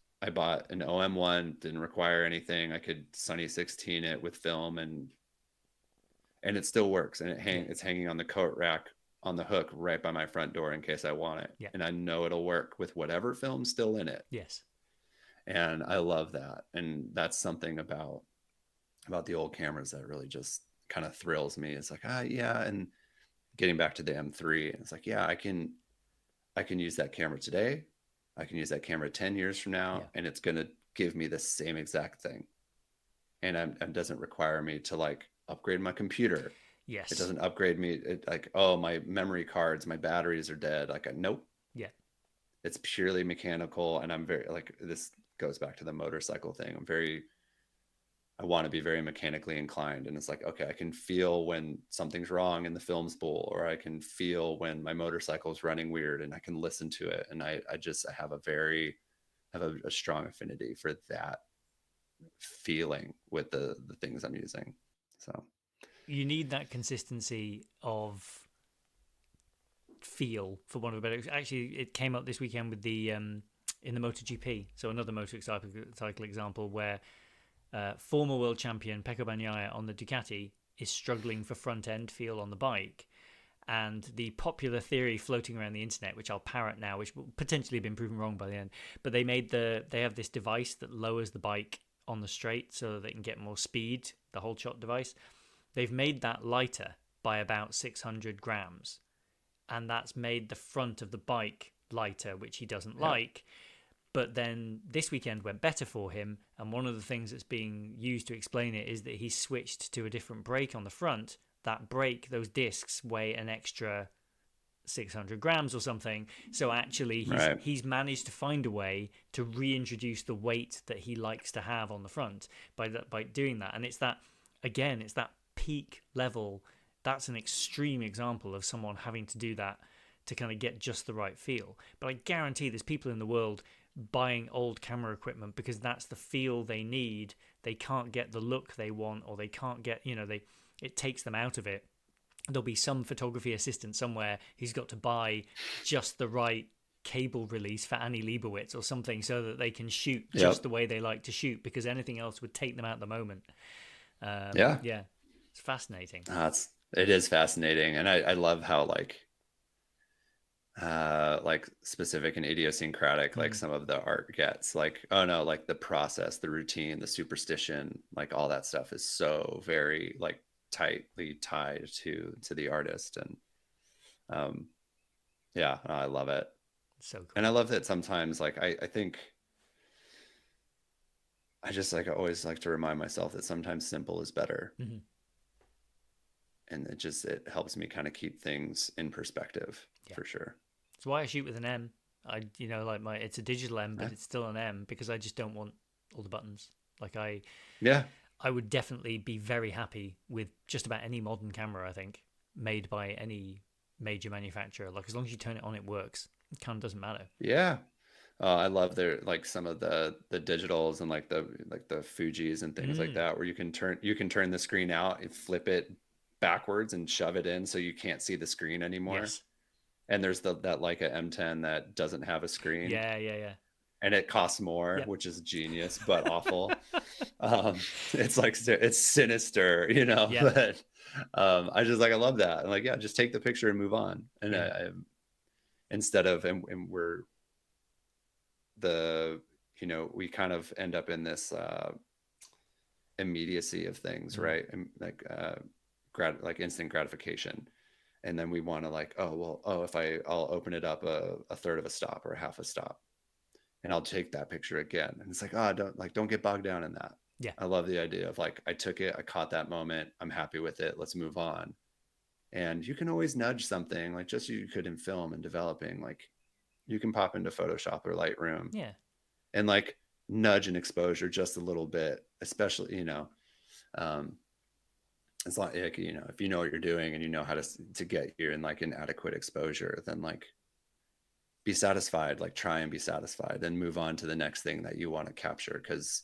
didn't require anything. I could Sunny 16 it with film, and it still works. And yeah, it's hanging on the coat rack on the hook right by my front door in case I want it. yeah, And I know it'll work with whatever film's still in it. yes, And I love that. And that's something about the old cameras that really just kind of thrills me. It's like, yeah. And getting back to the M3, it's like, yeah, I can use that camera today. I can use that camera 10 years from now, yeah, and it's going to give me the same exact thing. And it doesn't require me to like upgrade my computer. It yes, doesn't upgrade me. Like, oh, my memory cards, my batteries are dead. Like, nope. yeah. It's purely mechanical. And I'm very, like, this goes back to the motorcycle thing. I want to be very mechanically inclined. And it's like, okay, I can feel when something's wrong in the film spool, or I can feel when my motorcycle is running weird, and I can listen to it. And I have a strong affinity for that feeling with the things I'm using. So, You need that consistency of feel, for one of a better. Actually, it came up this weekend with the in the MotoGP. So another motorcycle example where former world champion Pecco Bagnaia on the Ducati is struggling for front end feel on the bike. And the popular theory floating around the internet, which I'll parrot now, which will potentially have been proven wrong by the end, but they have this device that lowers the bike on the straight so that they can get more speed, the whole shot device. They've made that lighter by about 600 grams, and that's made the front of the bike lighter, which he doesn't yeah, like. But then this weekend went better for him, and one of the things that's being used to explain it is that he switched to a different brake on the front. That brake, those discs weigh an extra 600 grams or something. So actually, right. he's managed to find a way to reintroduce the weight that he likes to have on the front by doing that. And it's that, again, it's that peak level, that's an extreme example of someone having to do that to kind of get just the right feel. But I guarantee there's people in the world buying old camera equipment because that's the feel they need. They can't get the look they want, or they can't get, it takes them out of it. There'll be some photography assistant somewhere who's got to buy just the right cable release for Annie Leibovitz or something so that they can shoot just Yep. the way they like to shoot, because anything else would take them out the moment. Yeah. Yeah, it's fascinating. It is fascinating. And I love how like specific and idiosyncratic like Mm, some of the art gets. Like, oh no, like the process, the routine, the superstition, like all that stuff is so very like tightly tied to the artist. And um yeah, I love it. so And I cool. love that sometimes like I think I just like I always like to remind myself that sometimes simple is better. Hmm. And it helps me kind of keep things in perspective Yeah, for sure. that's why I shoot with an M. Like it's a digital M, Yeah. but it's still an M because I just don't want all the buttons. Like Yeah. I would definitely be very happy with just about any modern camera, I think, made by any major manufacturer. Like as long as you turn it on, it works. It kind of doesn't matter. Yeah. I love their like some of the digitals and like the Fujis and things like Mm, that where you can turn the screen out and flip it backwards and shove it in so you can't see the screen anymore. yes. And there's that Leica M10 that doesn't have a screen Yeah, yeah, yeah. and it costs more, Yep. which is genius but awful. It's like it's sinister, you know, Yep. but I just like I love that. And like yeah, just take the picture and move on. And Yeah. instead of and we're the we kind of end up in this immediacy of things, Mm, right? And like instant gratification, and then we want to like, oh well, oh if I'll open it up a third of a stop or a half a stop and I'll take that picture again, and it's like, oh don't get bogged down in that. yeah. I love the idea of like I took it, I caught that moment, I'm happy with it, let's move on. And you can always nudge something like just you could in film and developing, like you can pop into Photoshop or Lightroom Yeah. and like nudge and exposure just a little bit, especially, um, it's like, if you know what you're doing and you know how to get here in like an adequate exposure, then like be satisfied, like try and be satisfied, then move on to the next thing that you want to capture because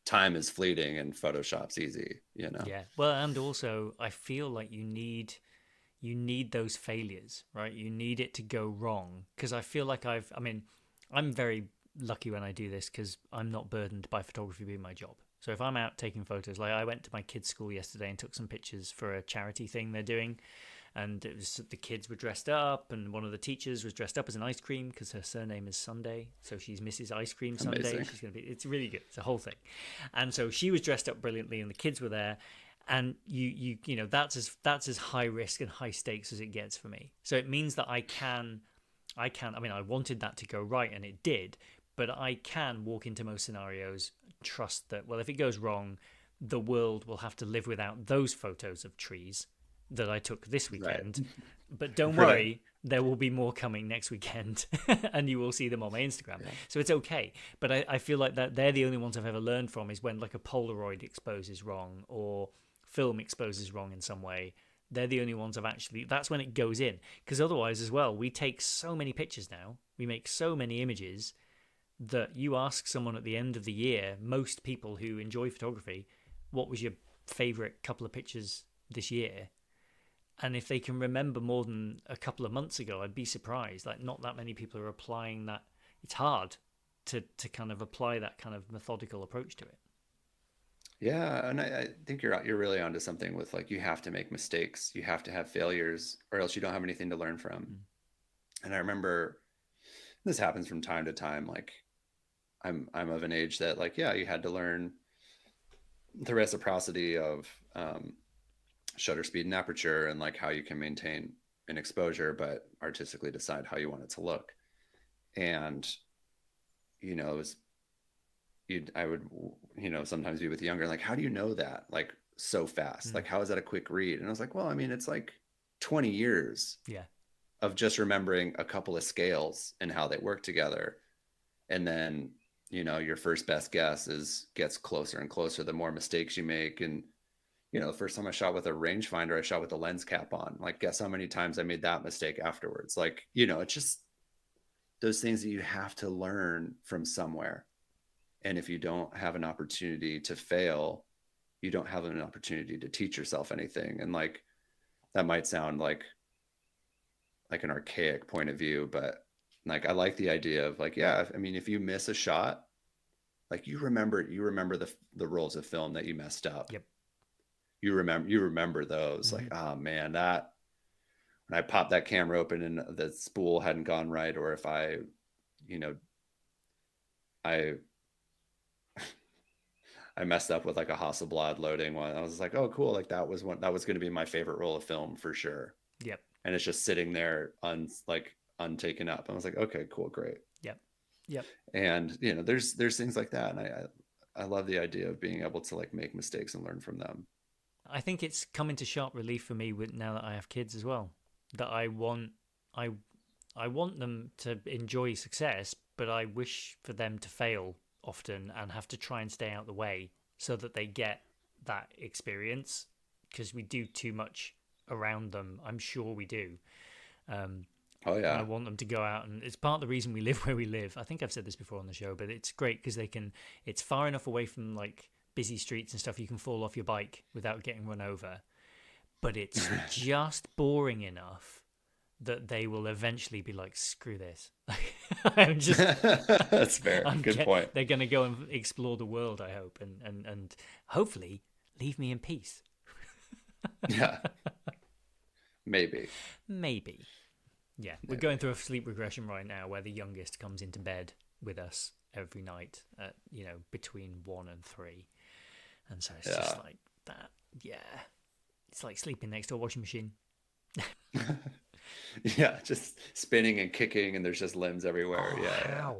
time is fleeting and Photoshop's easy. Yeah. Well, and also I feel like you need those failures, right? You need it to go wrong because I feel like I'm very lucky when I do this because I'm not burdened by photography being my job. So if I'm out taking photos, like I went to my kids' school yesterday and took some pictures for a charity thing they're doing, and it was the kids were dressed up, and one of the teachers was dressed up as an ice cream because her surname is Sunday, so she's Mrs. Ice Cream Sunday. Amazing. She's gonna be. It's really good. It's a whole thing, and so she was dressed up brilliantly, and the kids were there, and that's as high risk and high stakes as it gets for me. So it means that I wanted that to go right and it did, but I can walk into most scenarios, trust that, well, if it goes wrong, the world will have to live without those photos of trees that I took this Right. weekend. But don't Right. worry, there will be more coming next weekend and you will see them on my Instagram. Yeah. So it's okay. But I feel like that they're the only ones I've ever learned from is when like a Polaroid exposes wrong or film exposes wrong in some way. They're the only ones I've actually, that's when it goes in. Because otherwise, as well, we take so many pictures now, we make so many images that you ask someone at the end of the year, most people who enjoy photography, what was your favorite couple of pictures this year? And if they can remember more than a couple of months ago, I'd be surprised. Like, not that many people are applying that. It's hard to kind of apply that kind of methodical approach to it. Yeah, and I think you're really onto something with like you have to make mistakes, you have to have failures, or else you don't have anything to learn from. Mm. And I remember this happens from time to time. Like I'm of an age that like yeah, you had to learn the reciprocity of shutter speed and aperture and like how you can maintain an exposure, but artistically decide how you want it to look. And it was I would sometimes be with younger like how do you know that like so fast, Mm. like how is that a quick read? And I was like, well, I mean it's like 20 years Yeah. of just remembering a couple of scales and how they work together, and then your first best guess is gets closer and closer the more mistakes you make, and the first time I shot with a rangefinder, I shot with the lens cap on. Like, guess how many times I made that mistake afterwards? Like, it's just those things that you have to learn from somewhere. And if you don't have an opportunity to fail, you don't have an opportunity to teach yourself anything. And like, that might sound like an archaic point of view, but like, I like the idea of like, yeah, I mean, if you miss a shot, like you remember the rolls of film that you messed up. Yep. You remember those, like, Hmm. oh man, that when I popped that camera open and the spool hadn't gone right, or if you know, I I messed up with like a Hasselblad loading one. I was like, oh cool, like that was going to be my favorite roll of film for sure. Yep. And it's just sitting there untaken up. I was like, okay, cool, great. Yep. Yep. And there's things like that, and I love the idea of being able to like make mistakes and learn from them. I think it's come into sharp relief for me with now that I have kids as well. That I I want them to enjoy success, but I wish for them to fail often and have to try and stay out the way so that they get that experience because we do too much around them. I'm sure we do. Um, Oh I yeah. want them to go out, and it's part of the reason we live where we live. I think I've said this before on the show, but it's great because they can. It's far enough away from like busy streets and stuff. You can fall off your bike without getting run over, but it's just boring enough that they will eventually be like, "Screw this." I'm just, That's fair. I'm Good get. point. They're gonna go and explore the world. I hope, and hopefully leave me in peace. Yeah, maybe. Maybe. Yeah, we're going Maybe. through a sleep regression right now where the youngest comes into bed with us every night at, between 1 and 3. And so it's just Yeah. like that. Yeah. It's like sleeping next to a washing machine. Yeah, just spinning and kicking, and there's just limbs everywhere. Oh, Yeah, yeah. how?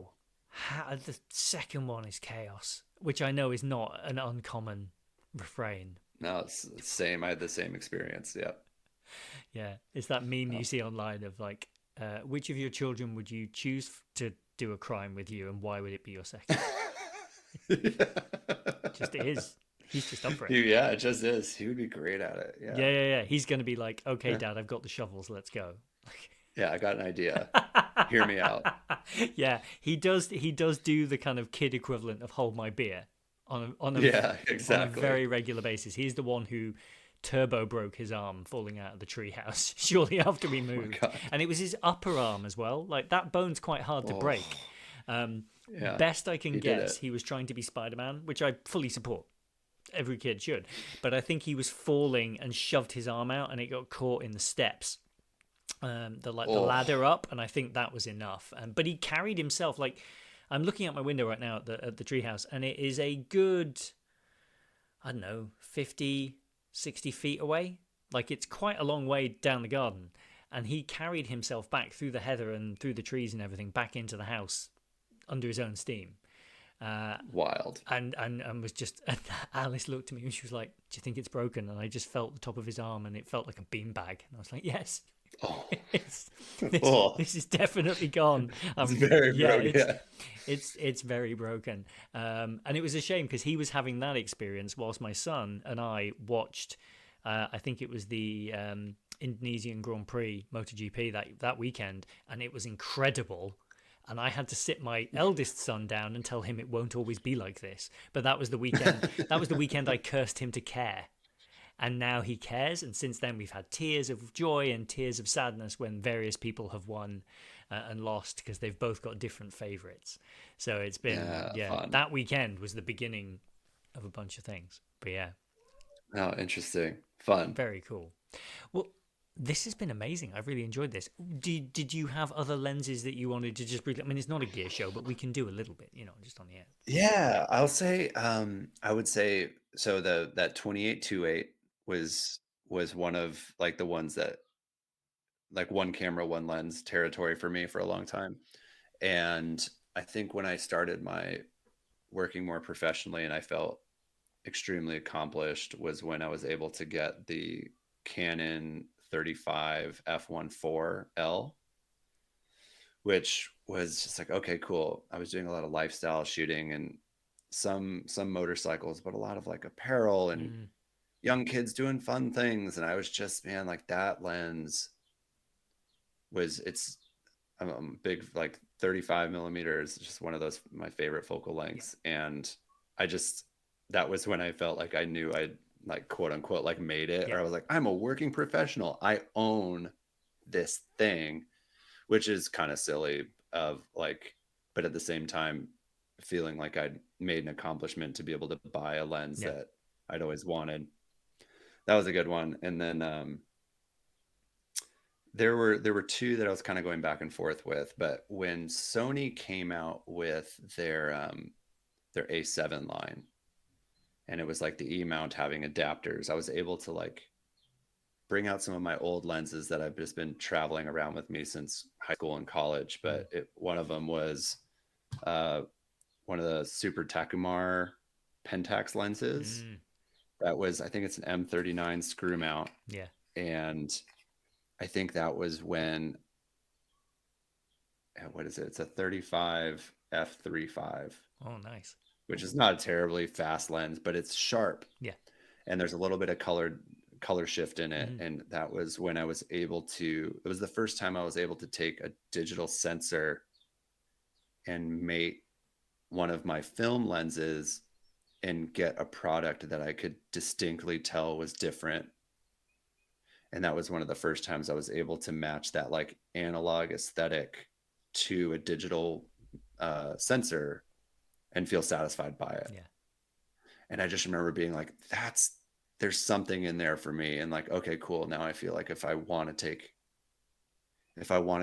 How? The second one is chaos, which I know is not an uncommon refrain. No, it's the same. I had the same experience. Yeah. Yeah. It's that meme you No. see online of like, which of your children would you choose to do a crime with you and why would it be your second? Just is. He's just up for it. Yeah, it just is. He would be great at it. Yeah, Yeah. yeah, yeah. He's going to be like, okay, Dad, I've got the shovels. Let's go. Yeah, I got an idea. Hear me out. Yeah, he does. He does do the kind of kid equivalent of hold my beer Yeah, on a exactly. very regular basis. He's the one who turbo broke his arm falling out of the treehouse shortly after we Oh my moved, God. and it was his upper arm as well. Like that bone's quite hard to Oh, break. Um, yeah. Best I can He did guess, it. he was trying to be Spider-Man, which I fully support. Every kid should. But I think he was falling and shoved his arm out, and it got caught in the steps, the ladder Oh, up, and I think that was enough. But he carried himself like I'm looking out my window right now at the treehouse, and it is a good I don't know 50, 60 feet away. Like it's quite a long way down the garden, and he carried himself back through the heather and through the trees and everything back into the house under his own steam. Uh, wild. and was just and Alice looked at me and she was like, "Do you think it's broken?" And I just felt the top of his arm and it felt like a beanbag, and I was like, "Yes, Oh, it's this oh, this is definitely gone." it's very Yeah, broken. Yeah. it's very broken. And it was a shame because he was having that experience whilst my son and I watched. I think it was the Indonesian Grand Prix MotoGP that weekend, and it was incredible. And I had to sit my eldest son down and tell him it won't always be like this. But that was the weekend. That was the weekend I cursed him to care, and now he cares. And since then, we've had tears of joy and tears of sadness when various people have won and lost because they've both got different favorites. So it's been, Yeah, yeah, fun. that weekend was the beginning of a bunch of things. But yeah, Oh, interesting. Fun. very cool. Well, this has been amazing. I've really enjoyed this. Did you have other lenses that you wanted to just briefly? I mean, it's not a gear show, but we can do a little bit, just on the air. Yeah, I would say so that 28-28 was one of like the ones that like one camera, one lens territory for me for a long time. And I think when I started my working more professionally and I felt extremely accomplished was when I was able to get the Canon 35 f1.4L, which was just like, okay, cool. I was doing a lot of lifestyle shooting and some motorcycles, but a lot of like apparel and Mm, young kids doing fun things. And I was just, man, like that lens I'm a big, like 35 millimeters, just one of those, my favorite focal Yeah. lengths. And I just, that was when I felt like I knew I'd like quote unquote like made it, Yeah. or I was like, I'm a working professional. I own this thing, which is kind of silly of like, but at the same time, feeling like I'd made an accomplishment to be able to buy a lens Yeah. that I'd always wanted. That was a good one. And then there were two that I was kind of going back and forth with, but when Sony came out with their A7 line, and it was like the E mount having adapters, I was able to like bring out some of my old lenses that I've just been traveling around with me since high school and college. Mm. But one of them was uh, one of the Super Takumar Pentax lenses. Mm. That was, I think it's an M39 screw mount, Yeah. and I think that was when, what is it? It's a 35 f3.5, Oh, nice. which is not a terribly fast lens, but it's sharp, Yeah. and there's a little bit of color shift in it. Mm. And that was when I was able to, it was the first time I was able to take a digital sensor and mate one of my film lenses and get a product that I could distinctly tell was different. And that was one of the first times I was able to match that like analog aesthetic to a digital sensor and feel satisfied by it. Yeah. And I just remember being like, there's something in there for me. And like, okay, cool. Now I feel like if I wanted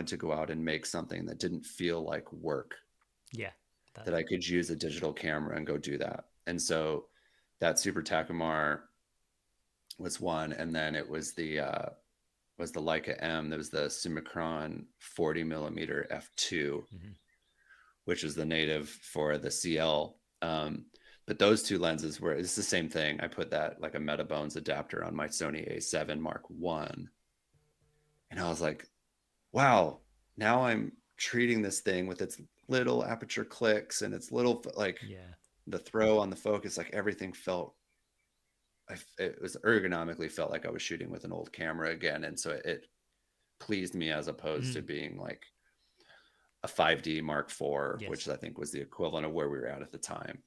to go out and make something that didn't feel like work, Yeah. That. that I could use a digital camera and go do that. And so that Super Takumar was one. And then it was the Leica M. There was the Summicron 40 millimeter f2, Mm-hmm. which was the native for the CL. But those two lenses were, it's the same thing. I put that like a Metabones adapter on my Sony A7 Mark One, and I was like, wow, now I'm treating this thing with its little aperture clicks and its little like Yeah. the throw on the focus, like everything felt, it was ergonomically felt like I was shooting with an old camera again. And so it pleased me as opposed to Mm. being like a 5D Mark IV, Yes. which I think was the equivalent of where we were at the time.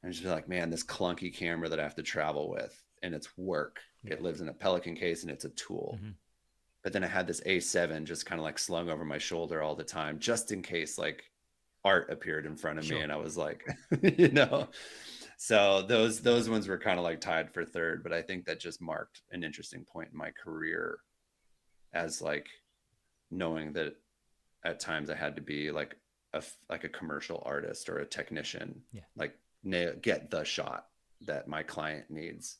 And just be like, man, this clunky camera that I have to travel with, and it's work. Yeah. It lives in a Pelican case and it's a tool. Mm-hmm. But then I had this A7 just kind of like slung over my shoulder all the time, just in case like art appeared in front of me. Sure. And I was like, you know, so those ones were kind of like tied for third. But I think that just marked an interesting point in my career as like knowing that at times I had to be like a commercial artist or a technician, Yeah. like get the shot that my client needs,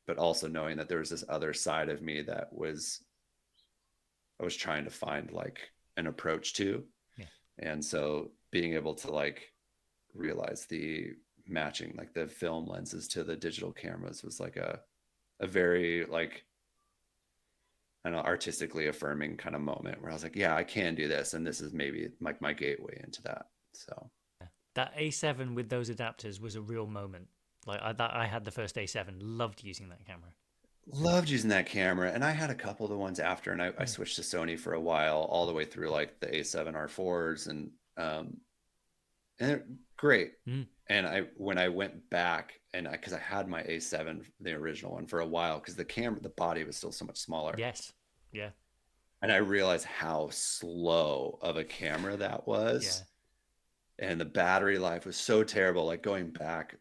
but also knowing that there was this other side of me that was I was trying to find like an approach to. Yeah. And so being able to like realize the matching like the film lenses to the digital cameras was like a very like an artistically affirming kind of moment where I was like, yeah, I can do this. And this is maybe like my gateway into that. So That A7 with those adapters was a real moment. Like I had the first A7. Loved using that camera. loved using that camera. And I had a couple of the ones after, and I Mm. switched to Sony for a while, all the way through like the A7R4s and they're great. Mm. And when I went back and because I had my A7, the original one for a while, because the body was still so much smaller. Yes. Yeah. And I realized how slow of a camera that Yeah. was. And the battery life was so terrible. Like going back,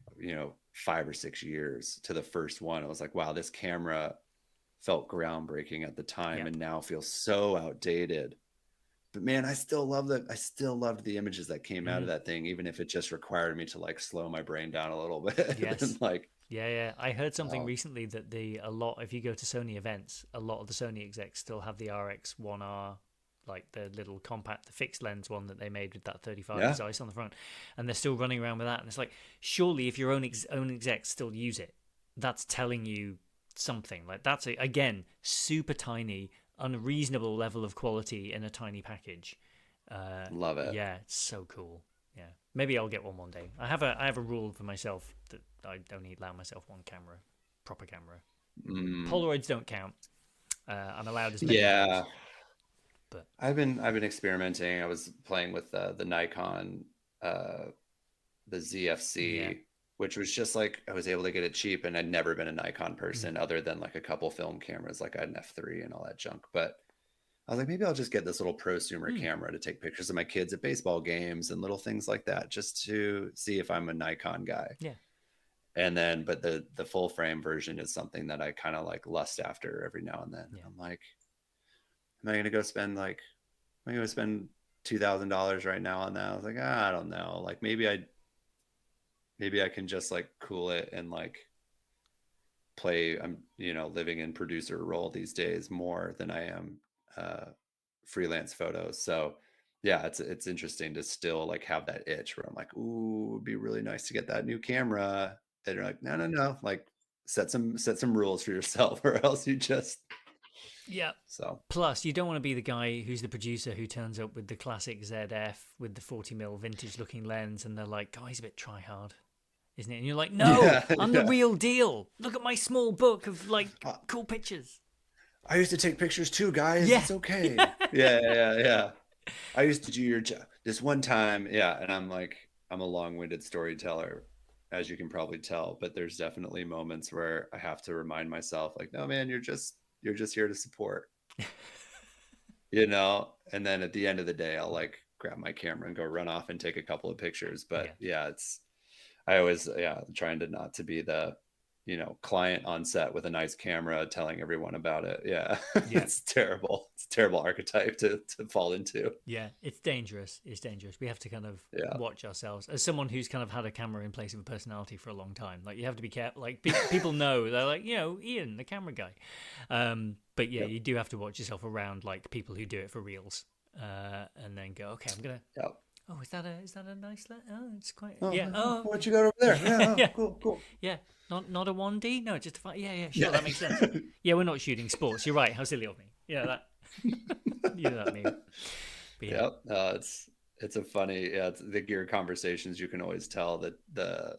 5 or 6 years to the first one, I was like, wow, this camera felt groundbreaking at the time Yep. and now feels so outdated. But man, I still loved the images that came out of Mm. that thing, even if it just required me to like slow my brain down a little bit. Yes. And like, Yeah, yeah. I heard something oh, recently that if you go to Sony events, a lot of the Sony execs still have the RX1R, like the little compact, the fixed lens one that they made with that 35 yeah, Zeiss on the front, and they're still running around with that. And it's like, surely if your own execs still use it, that's telling you something. Like that's again super tiny, unreasonable level of quality in a tiny package. love it. Yeah, it's so cool. Yeah, maybe I'll get one day. I have a rule for myself that I only allow myself one camera, proper camera. Mm, Polaroids don't count. I'm allowed as many of those, yeah, but I've been experimenting. I was playing with the Nikon, uh, the yeah. ZFC, which was just like I was able to get it cheap, and I'd never been a Nikon Mm. person other than like a couple film cameras, like I had an F3 and all that junk. But I was like, maybe I'll just get this little prosumer Mm. camera to take pictures of my kids at baseball games and little things like that, just to see if I'm a Nikon guy. Yeah. And then, but the full frame version is something that I kind of like lust after every now and then. Yeah. I'm like, am I going to go spend like, am I going to spend $2,000 right now on that? I was like, I don't know. Like maybe I can just like cool it and like play. I'm, living in producer role these days more than I am uh, freelance photos. So yeah, it's interesting to still like have that itch where I'm like, ooh, it'd be really nice to get that new camera. And you're like, no, no, no. Like set some rules for yourself or else you just Yeah. so Plus, you don't want to be the guy who's the producer who turns up with the classic ZF with the 40mm vintage looking lens, and they're like, "Oh, he's a bit try hard, isn't it?" And you're like, "No, yeah, I'm the yeah. real deal. Look at my small book of like Uh, cool pictures." I used to take pictures too, guys. Yeah, It's okay. yeah, Yeah, yeah, yeah. I used to do your job this one time. Yeah. And I'm like, I'm a long-winded storyteller, as you can probably tell, but there's definitely moments where I have to remind myself, like, no, man, you're just here to support, and then at the end of the day, I'll like grab my camera and go run off and take a couple of pictures. But yeah, yeah, I always, yeah, trying to not to be the, client on set with a nice camera telling everyone about it. Yeah. yeah. It's terrible. It's a terrible archetype to fall into. Yeah, it's dangerous. It's dangerous. We have to kind of Yeah. watch ourselves. As someone who's kind of had a camera in place of a personality for a long time, like you have to be careful. Like people know they're like, Ian, the camera guy. But yeah, Yep. you do have to watch yourself around like people who do it for reals, and then go, okay, I'm gonna. Yep. Oh, is that a nice? Oh, it's quite. Oh, Yeah. Oh, what you okay. got over there? Yeah. Yeah, Oh, yeah, cool, cool. yeah. Not a 1D. No, just a five. Yeah, yeah. Sure, Yeah. that makes sense. Yeah, we're not shooting sports. You're right. How silly of me. Yeah, that. You know that meme. But yeah. Yep. It's a funny, yeah, it's the gear conversations. You can always tell that the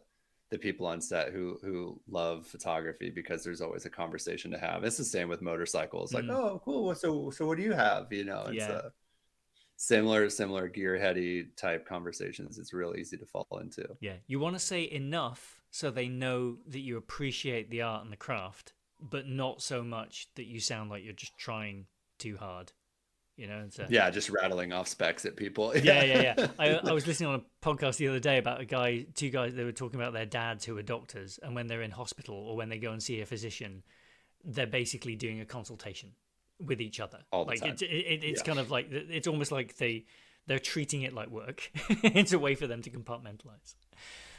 people on set who love photography, because there's always a conversation to have. It's the same with motorcycles. Like, Mm, oh, cool. So what do you have? It's yeah. a similar gearheady type conversations. It's real easy to fall into. Yeah, you want to say enough so they know that you appreciate the art and the craft, but not so much that you sound like you're just trying too hard. It's a Yeah, just rattling off specs at people. yeah, yeah, yeah. Yeah. I was listening on a podcast the other day about two guys. They were talking about their dads who are doctors, and when they're in hospital or when they go and see a physician, they're basically doing a consultation with each other. All the Like time. it's Yeah. kind of like it's almost like they're treating it like work. It's a way for them to compartmentalize.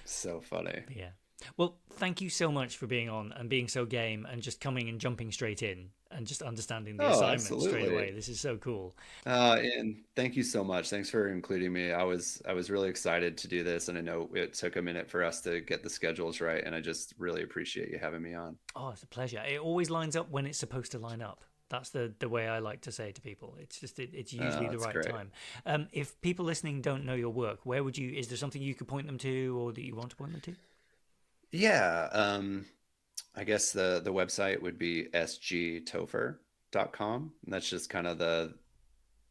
So funny. Yeah. Well, thank you so much for being on and being so game and just coming and jumping straight in and just understanding the Oh, assignment straight away. absolutely. This is so cool. And thank you so much. Thanks for including me. I was really excited to do this, and I know it took a minute for us to get the schedules right, and I just really appreciate you having me on. Oh, it's a pleasure. It always lines up when it's supposed to line up. That's the way I like to say it to people. It's just it's usually the That's right great. time. If people listening don't know your work, where would you? Is there something you could point them to, or that you want to point them to? Yeah. I guess the website would be sgtoepfer.com. And that's just kind of the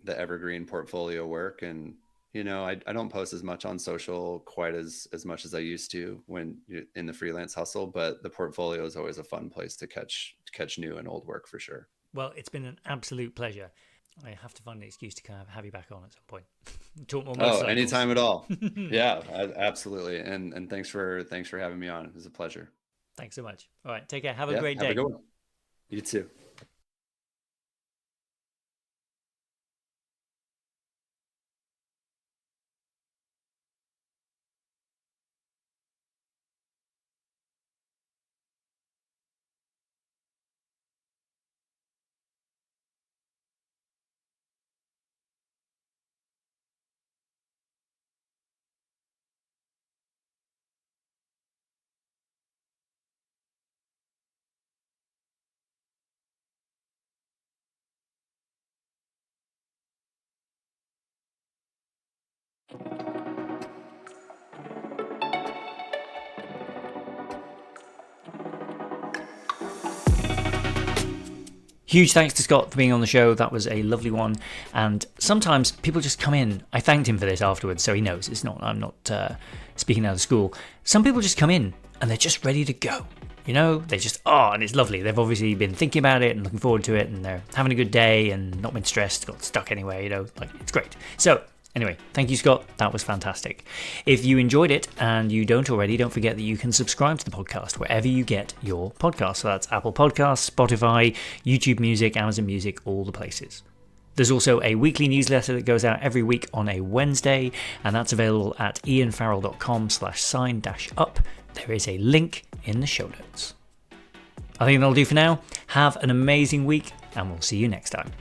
evergreen portfolio work. And I don't post as much on social quite as much as I used to when you're in the freelance hustle, but the portfolio is always a fun place to catch new and old work for sure. Well, it's been an absolute pleasure. I have to find an excuse to kind of have you back on at some point. Talk more Oh, motorcycles. anytime at all. Yeah, absolutely. And thanks for having me on. It was a pleasure. Thanks so much. All right, take care. Have a Yeah, great have a day. good one. You too. Huge thanks to Scott for being on the show. That was a lovely one. And sometimes people just come in. I thanked him for this afterwards, so he knows I'm not speaking out of school. Some people just come in and they're just ready to go. They just, and it's lovely. They've obviously been thinking about it and looking forward to it, and they're having a good day and not been stressed, got stuck anyway, it's great. So anyway, thank you, Scott. That was fantastic. If you enjoyed it and you don't already, don't forget that you can subscribe to the podcast wherever you get your podcasts. So that's Apple Podcasts, Spotify, YouTube Music, Amazon Music, all the places. There's also a weekly newsletter that goes out every week on a Wednesday, and that's available at ianfarrell.com/sign-up. There is a link in the show notes. I think that'll do for now. Have an amazing week, and we'll see you next time.